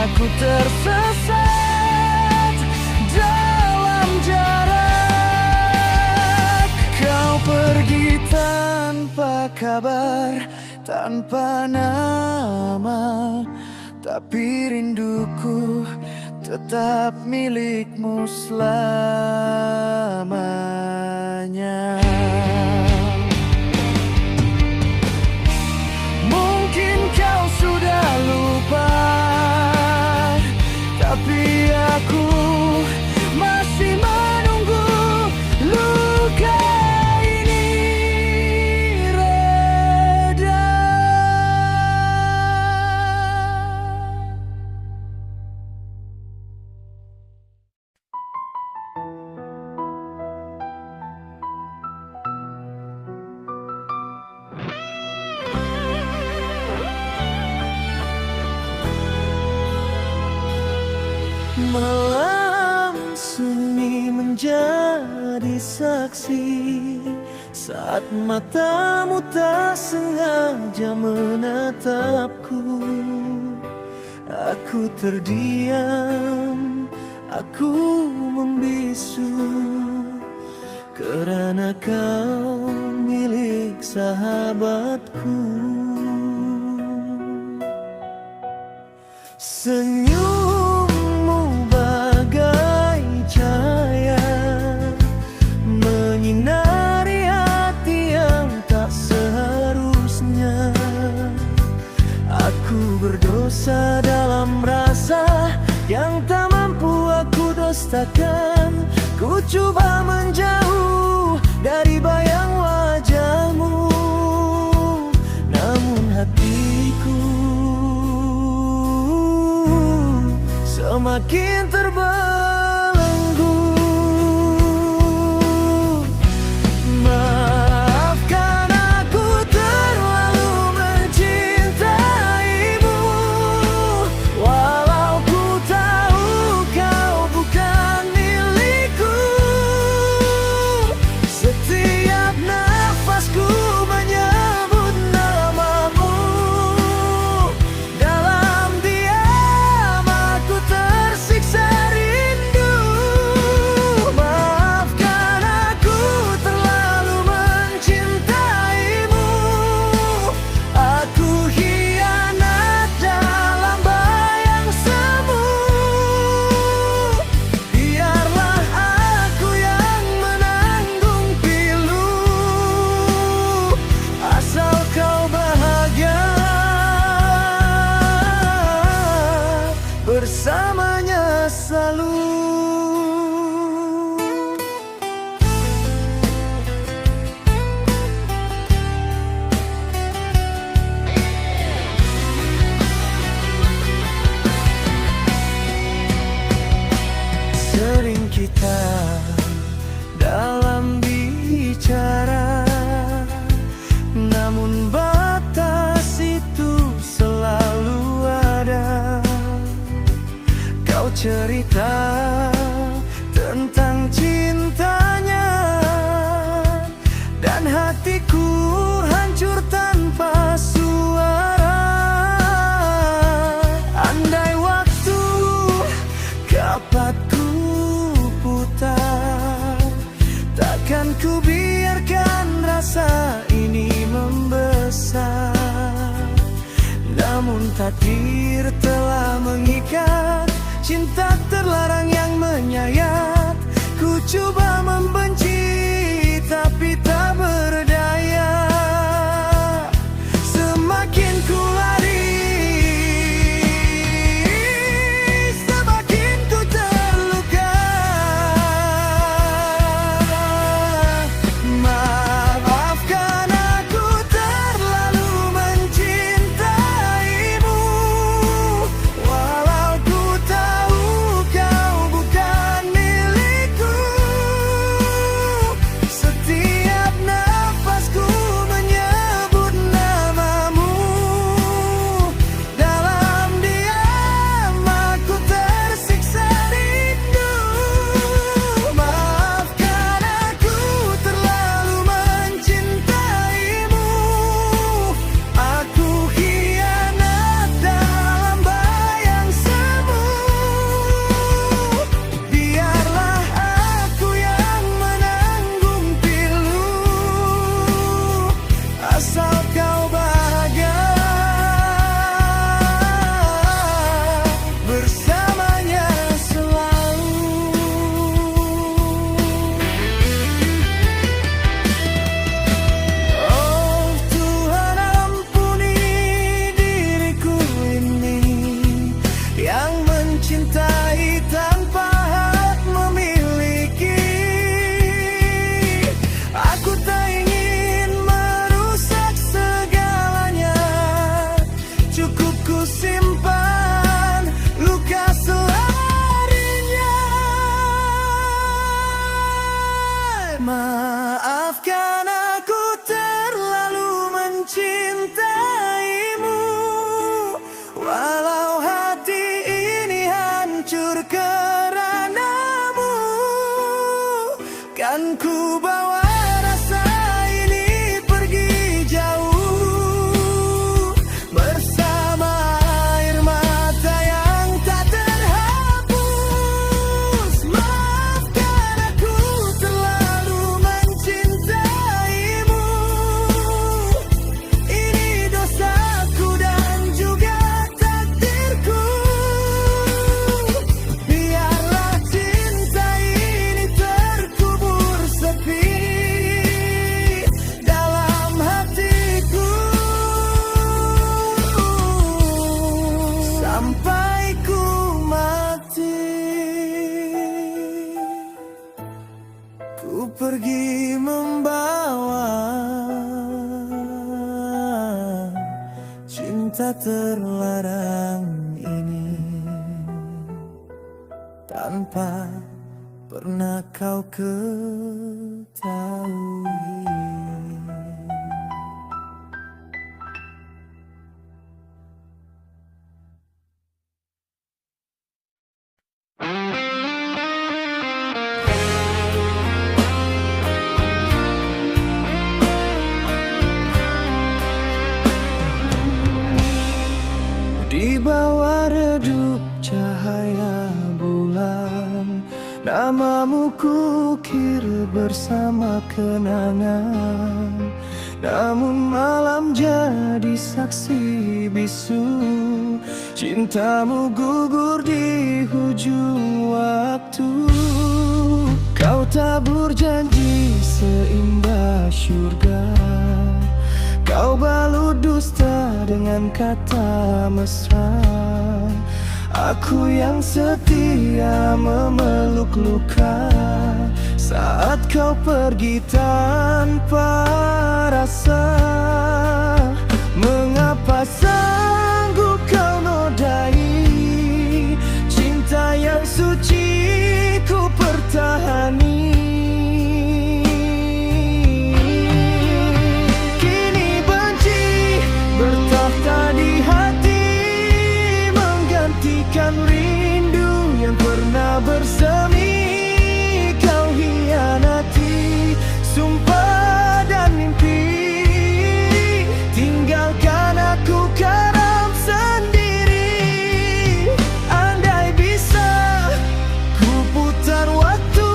Aku tersesat dalam jarak. Kau pergi tanpa kabar, tanpa nama, tapi rinduku tetap milikmu selamanya. Mungkin kau sudah lupa, tapi aku masih menunggu luka ini reda. Malam sunyi menjadi saksi saat matamu tak sengaja menatapku. Aku terdiam, aku membisu, karena kau milik sahabatku. katakan, ku coba menjauh dari bayang wajahmu, namun hatiku semakin terbelenggu. Maafkan aku terlalu mencintaimu, walau ku tahu kau bukan milikku. Setiap nafasku menyebut namamu, dalam diam aku tersiksa rindu. Maafkan aku terlalu mencintaimu, aku hianat dalam bayang semu. Biarlah aku yang menanggung pilu, asal kau bahagia bersamanya selalu. Sering kita dalam bicara, namun batas itu selalu ada. Kau cerita tentang cintanya, dan hatiku hancur tanpa suara. Andai waktu dapat ku putar, takkan ku biarkan rasa ini membesar. Namun takdir telah mengikat, cinta terlarang yang menyayat. Ku coba membenci tapi tak berdaya. Semakin ku lari, semakin ku terluka. Maafkan aku terlalu mencintaimu, walau ku tahu kau bukan milikku. Setiap nafasku menyebut namamu, dalam diam aku tersiksa rindu. Maafkan aku terlalu mencintaimu, aku hianat dalam bayang semu. Biarlah aku yang menanggung pilu, asal kau bahagia bersamanya selalu. Oh Tuhan, ampuni diriku ini yang mencintai tanpa hak memiliki. Aku tak ingin merusak segalanya, cukup ku simpan luka selarinya. Maafkan aku terlalu mencintaimu, walau hati ini hancur karenamu. Kan ku bawa rasa ini pergi jauh, bersama air mata yang tak terhapus. Maafkan aku terlalu mencintaimu, ini dosaku dan juga takdirku. Biarlah cinta ini terkubur sepi, ku pergi membawa cinta terlarang ini, tanpa pernah kau ketahui. Di bawah redup cahaya bulan, namamu kukir bersama kenangan. Namun malam jadi saksi bisu, cintamu gugur di hujung waktu. Kau tabur janji seindah syurga, kau balut dusta dengan kata mesra. Aku yang setia memeluk luka saat kau pergi tanpa rasa. Mengapa sanggup kau nodai cinta yang suci ku pertahani? Rindu yang pernah bersemi kau hianati, sumpah dan mimpi. Tinggalkan aku karam sendiri. Andai bisa ku putar waktu,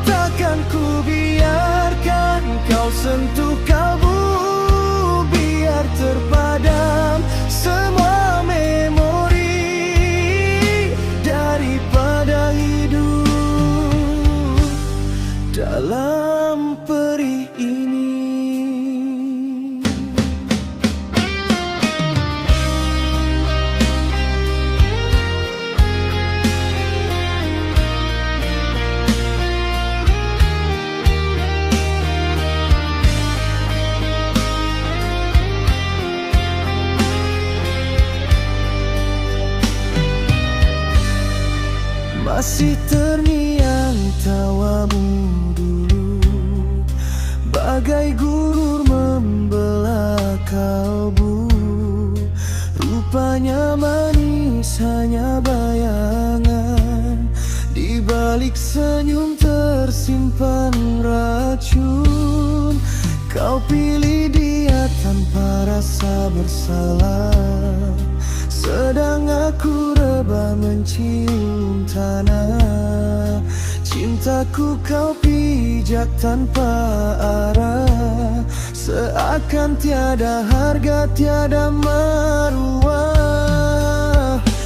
takkan ku biarkan kau sentuh kalbu. Biar terpadam semua memori daripada hidup dalam perih ini. Masih terngiang tawamu dulu, bagai gurur membelah kalbu. Rupanya manis hanya bayangan, di balik senyum tersimpan racun. Kau pilih dia tanpa rasa bersalah, sedang aku rebah mencium tanah. Cintaku kau pijak tanpa arah, seakan tiada harga, tiada maruah.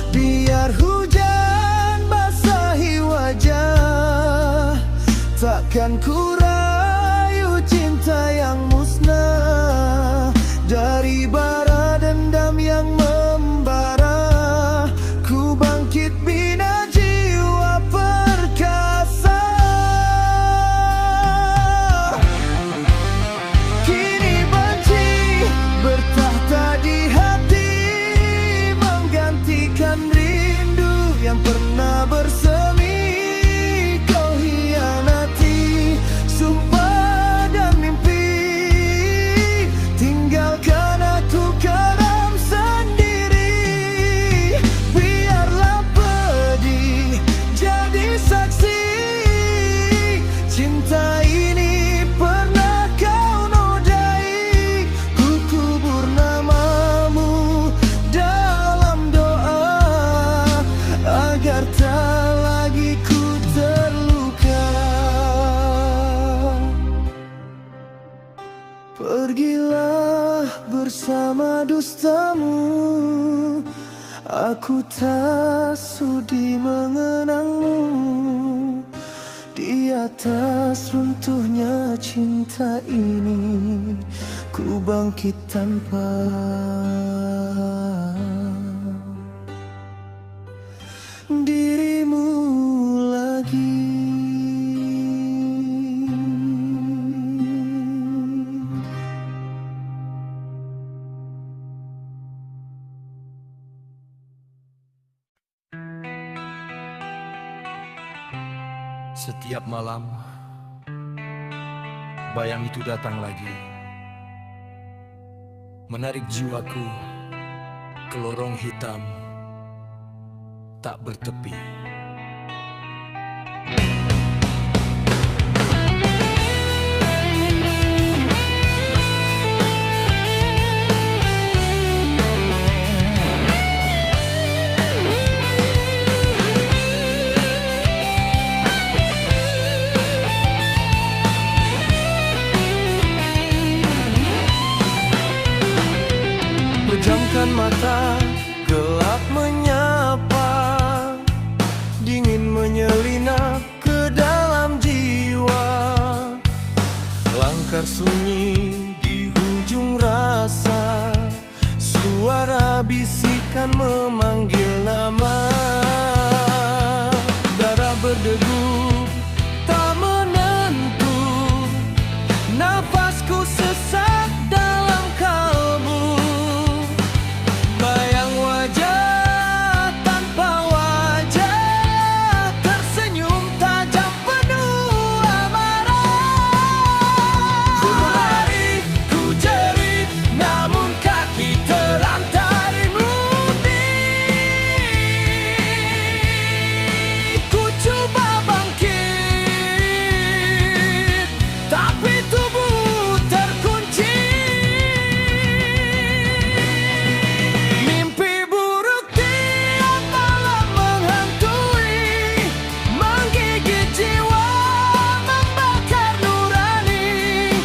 Biar hujan basahi wajah, takkan ku rayu cinta yang musnah. Dari bara dendam yang membara, ku bangkit bina jiwa perkasa. Kini benci bertahta di hati, menggantikan rindu yang pernah bersemi kau hianati, sumpah dan mimpi. Tinggalkan aku karam sendiri. Biarlah pedih jadi saksi, cinta ini pernah kau nodai. Ku kubur namamu dalam doa, agar tak lagi ku terluka. Pergilah bersama dustamu, aku tak sudi mengenangmu. Di atas runtuhnya cinta ini, ku bangkit tanpa dirimu lagi. Setiap malam, bayang itu datang lagi, menarik jiwaku ke lorong hitam tak bertepi. Pejamkan mata, gelap menyapa, dingin menyelinap ke dalam jiwa. Langkar sunyi di ujung rasa, suara bisikan memanggil nama. Darah berdegup, tak menentu, nafasku sesak dalam kalbu. Bayang wajah tanpa wajah, tersenyum tajam penuh amarah. Ku lari, ku jerit, namun kaki terlantar mudi. Ku coba bangkit, tapi tubuh terkunci. Mimpi buruk tiap malam menghantui, menggigit jiwa, membakar nurani.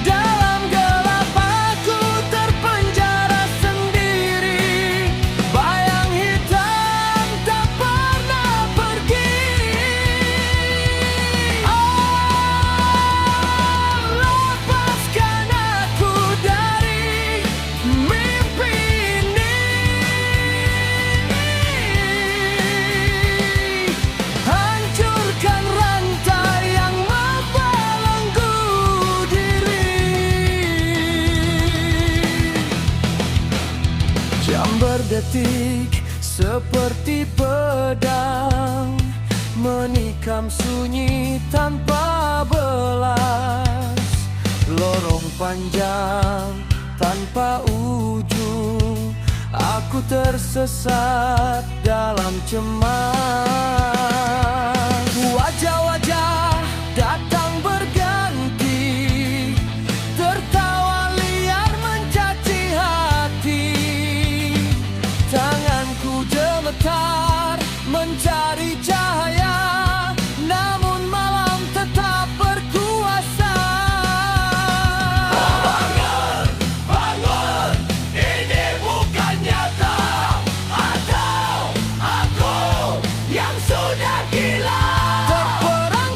Dalam gelap aku terpenjara sendiri, bayang hitam tak pernah pergi. Lepaskan aku dari mimpi ini, hancurkan rantai yang membelenggu diri. Jam berdetik seperti pedang, menikam sunyi tanpa belas. Lorong panjang tanpa ujung, aku tersesat dalam cemas. Wajah-wajah datang berganti, tertawa liar mencaci hati. Tanganku gemetar mencari cahaya, namun malam tetap berkuasa. Bangun, ini bukan nyata, atau aku yang sudah gila. Terperangkap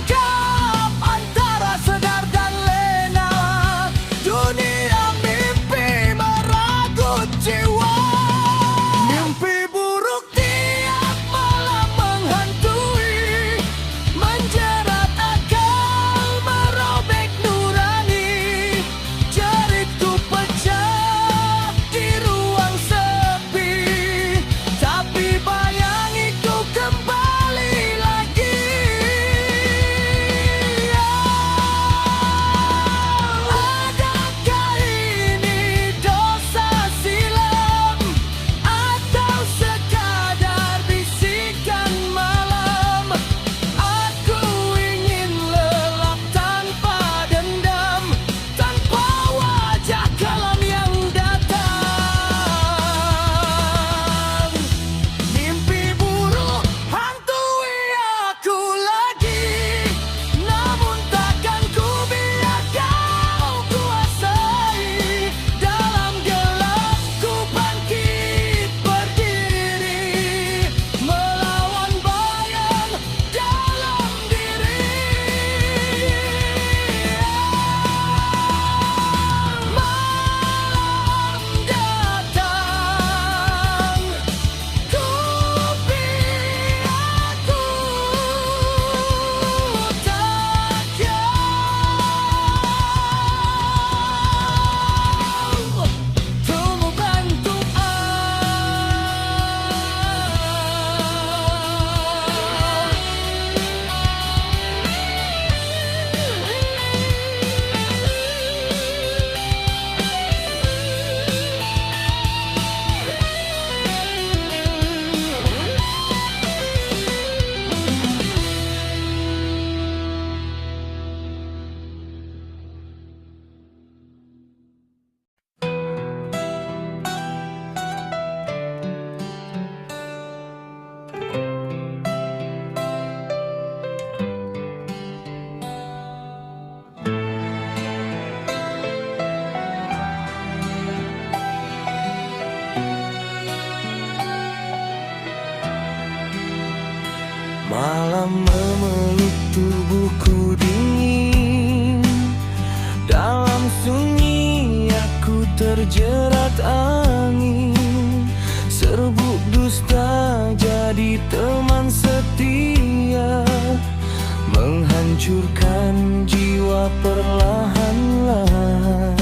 hancurkan jiwa perlahan-lahan.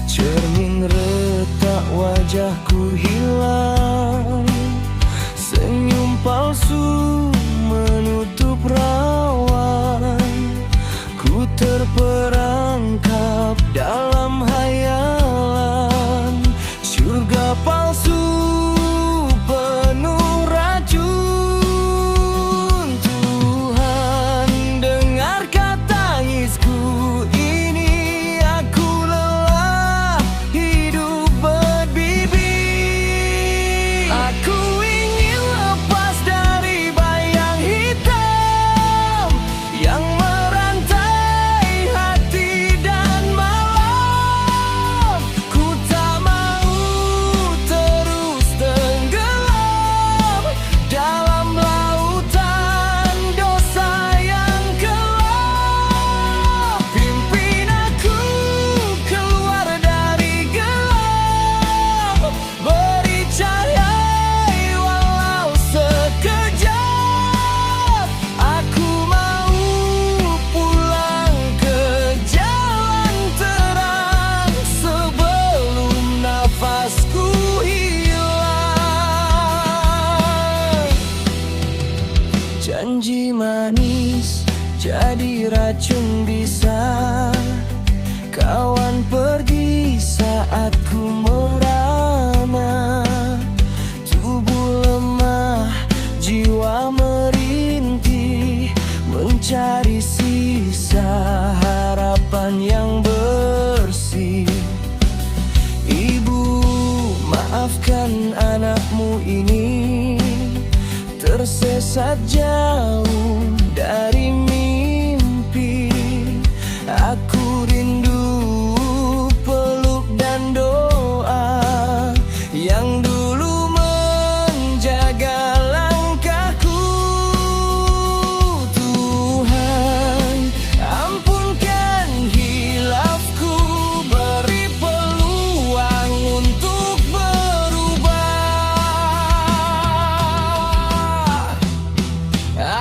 Cermin retak wajahku hilang, senyum palsu menutup rawan. Ku terperangkap dalam hayalan surga palsu penuh racun. Tuhan, dengarkan tangisku ini, aku lelah hidup berdibik. Aku ingin lepas dari bayang hitam yang merantai hati dan malam. Ku tak mau terus tenggelam dalam lautan dosa yang gelap. Pimpin aku keluar dari gelap, beri cahaya walau sekejap. Aku mau pulang ke jalan terang sebelum nafasku hilang. Janji manis jadi racun bisa, kawan pergi saat ku merana. Tubuh lemah, jiwa merintih, mencari sisa harapan yang bersih. Ibu, maafkan anakmu ini tersesat jauh dari mimpi. Aku rindu peluk dan doa yang dulu menjaga langkahku. Tuhan, ampunkan hilafku, beri peluang untuk berubah.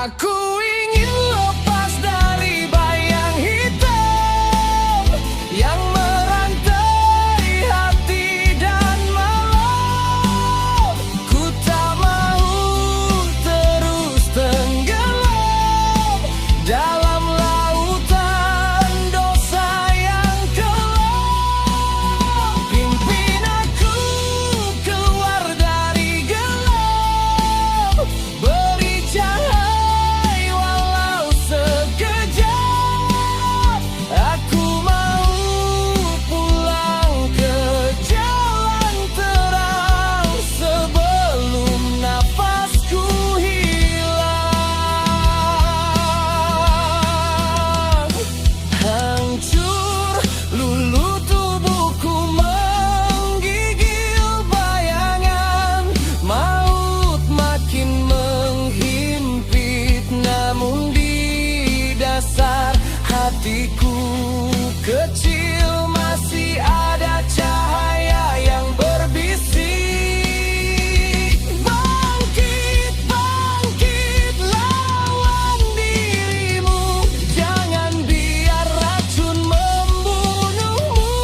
Aku ingin lepas dari bayang hitam yang merantai hati dan malam. Ku tak mau terus tenggelam dalam lautan dosa yang gelap. Pimpin aku keluar dari gelap, beri cahaya walau sekejap. Aku mau pulang ke jalan terang sebelum nafasku hilang. Hancur luluh tubuhku menggigil bayangan, maut makin menghimpit, namun di dasar hatiku kecil masih ada cahaya yang berbisik. Bangkit, bangkit, lawan dirimu, jangan biar racun membunuhmu.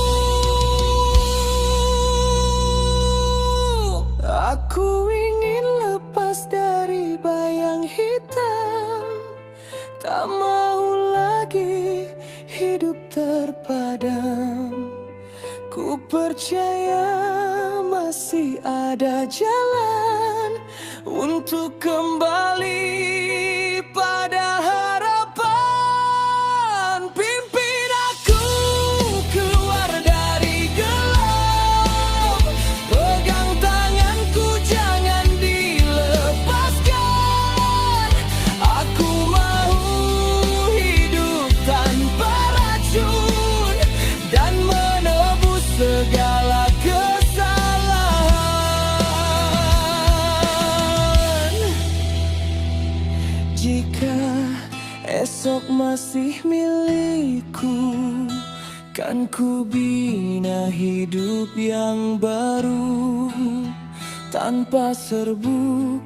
Aku ingin lepas dari bayang hitam, tak mau lagi hidup terpadam. Ku percaya masih ada jalan untuk kembali pada harapan. Pimpin aku keluar dari gelap, pegang tanganku jangan dilepaskan. Aku mau hidup tanpa racun dan menebus segala kesalahan. Jika esok masih milikku, kan ku bina hidup yang baru, tanpa serbuk,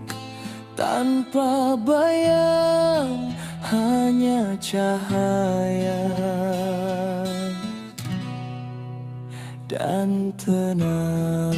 tanpa bayang, hanya cahaya dan tenang.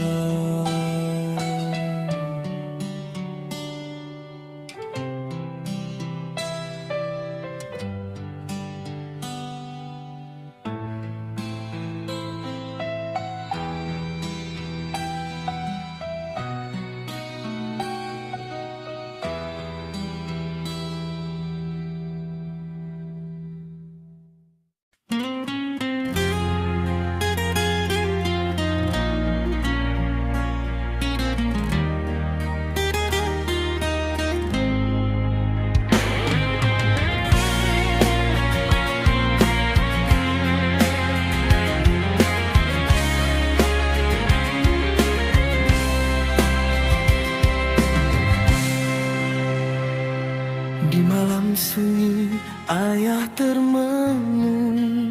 Di malam sunyi ayah termenung,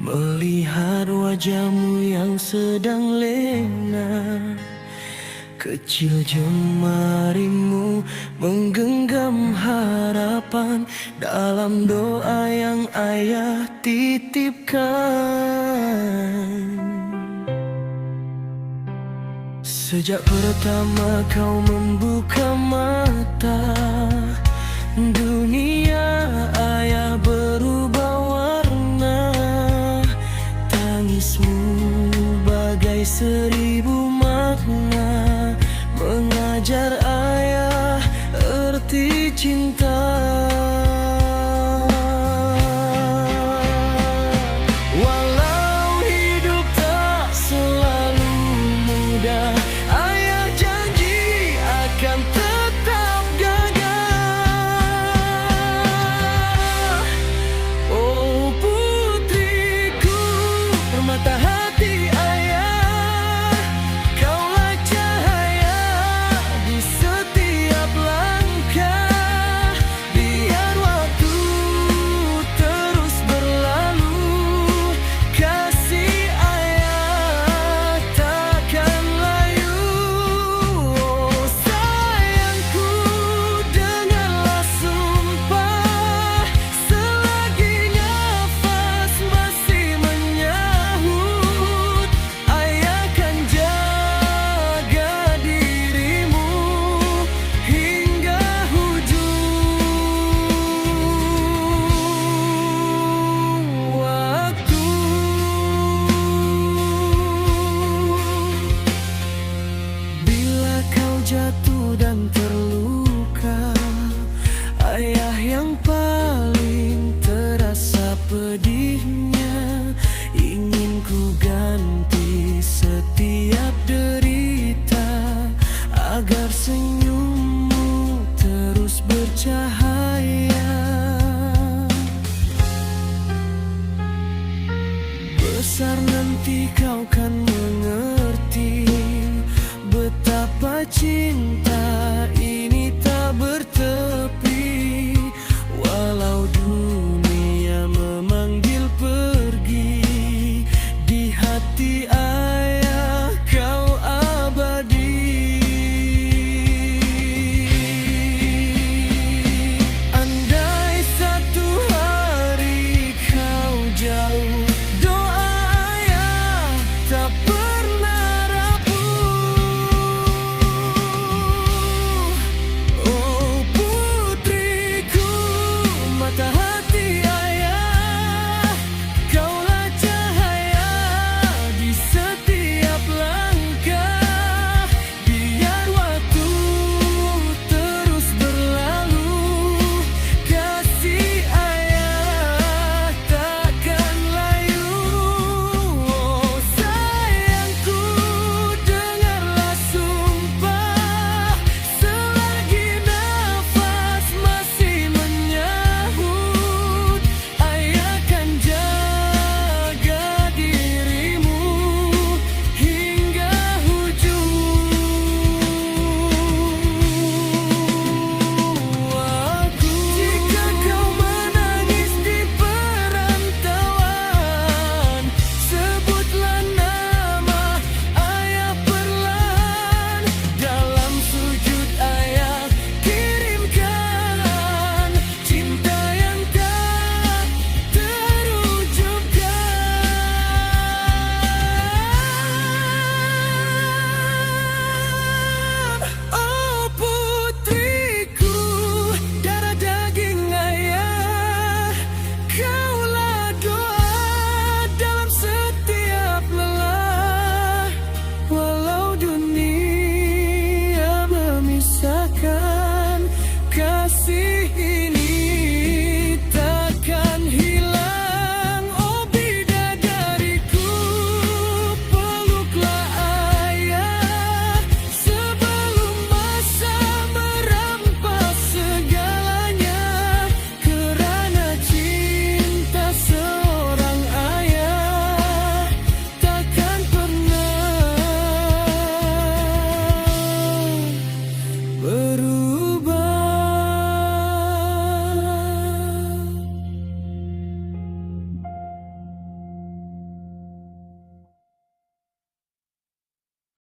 melihat wajahmu yang sedang lena. Kecil jemarimu menggenggam harapan dalam doa yang ayah titipkan. Sejak pertama kau membuka mata, dunia ayah berubah warna. Tangismu bagai 1000 makna, mengajar ayah erti cinta. Walau hidup tak selalu mudah, ayah janji akan tetap gagah. Oh putriku, permata hati ayah, kaulah cahaya di setiap langkah. Biar waktu terus berlalu, kasih ayah takkan layu. Oh sayangku, dengarlah sumpah, selagi nafas masih menyahut, ayah akan jaga dirimu hingga ujung waktu. Bila kau jatuh dan terluka, ayah yang paling terasa pedihnya. Ingin ku ganti setiap derita, agar senyummu terus bercahaya. Besar nanti kau kan mengerti betapa cinta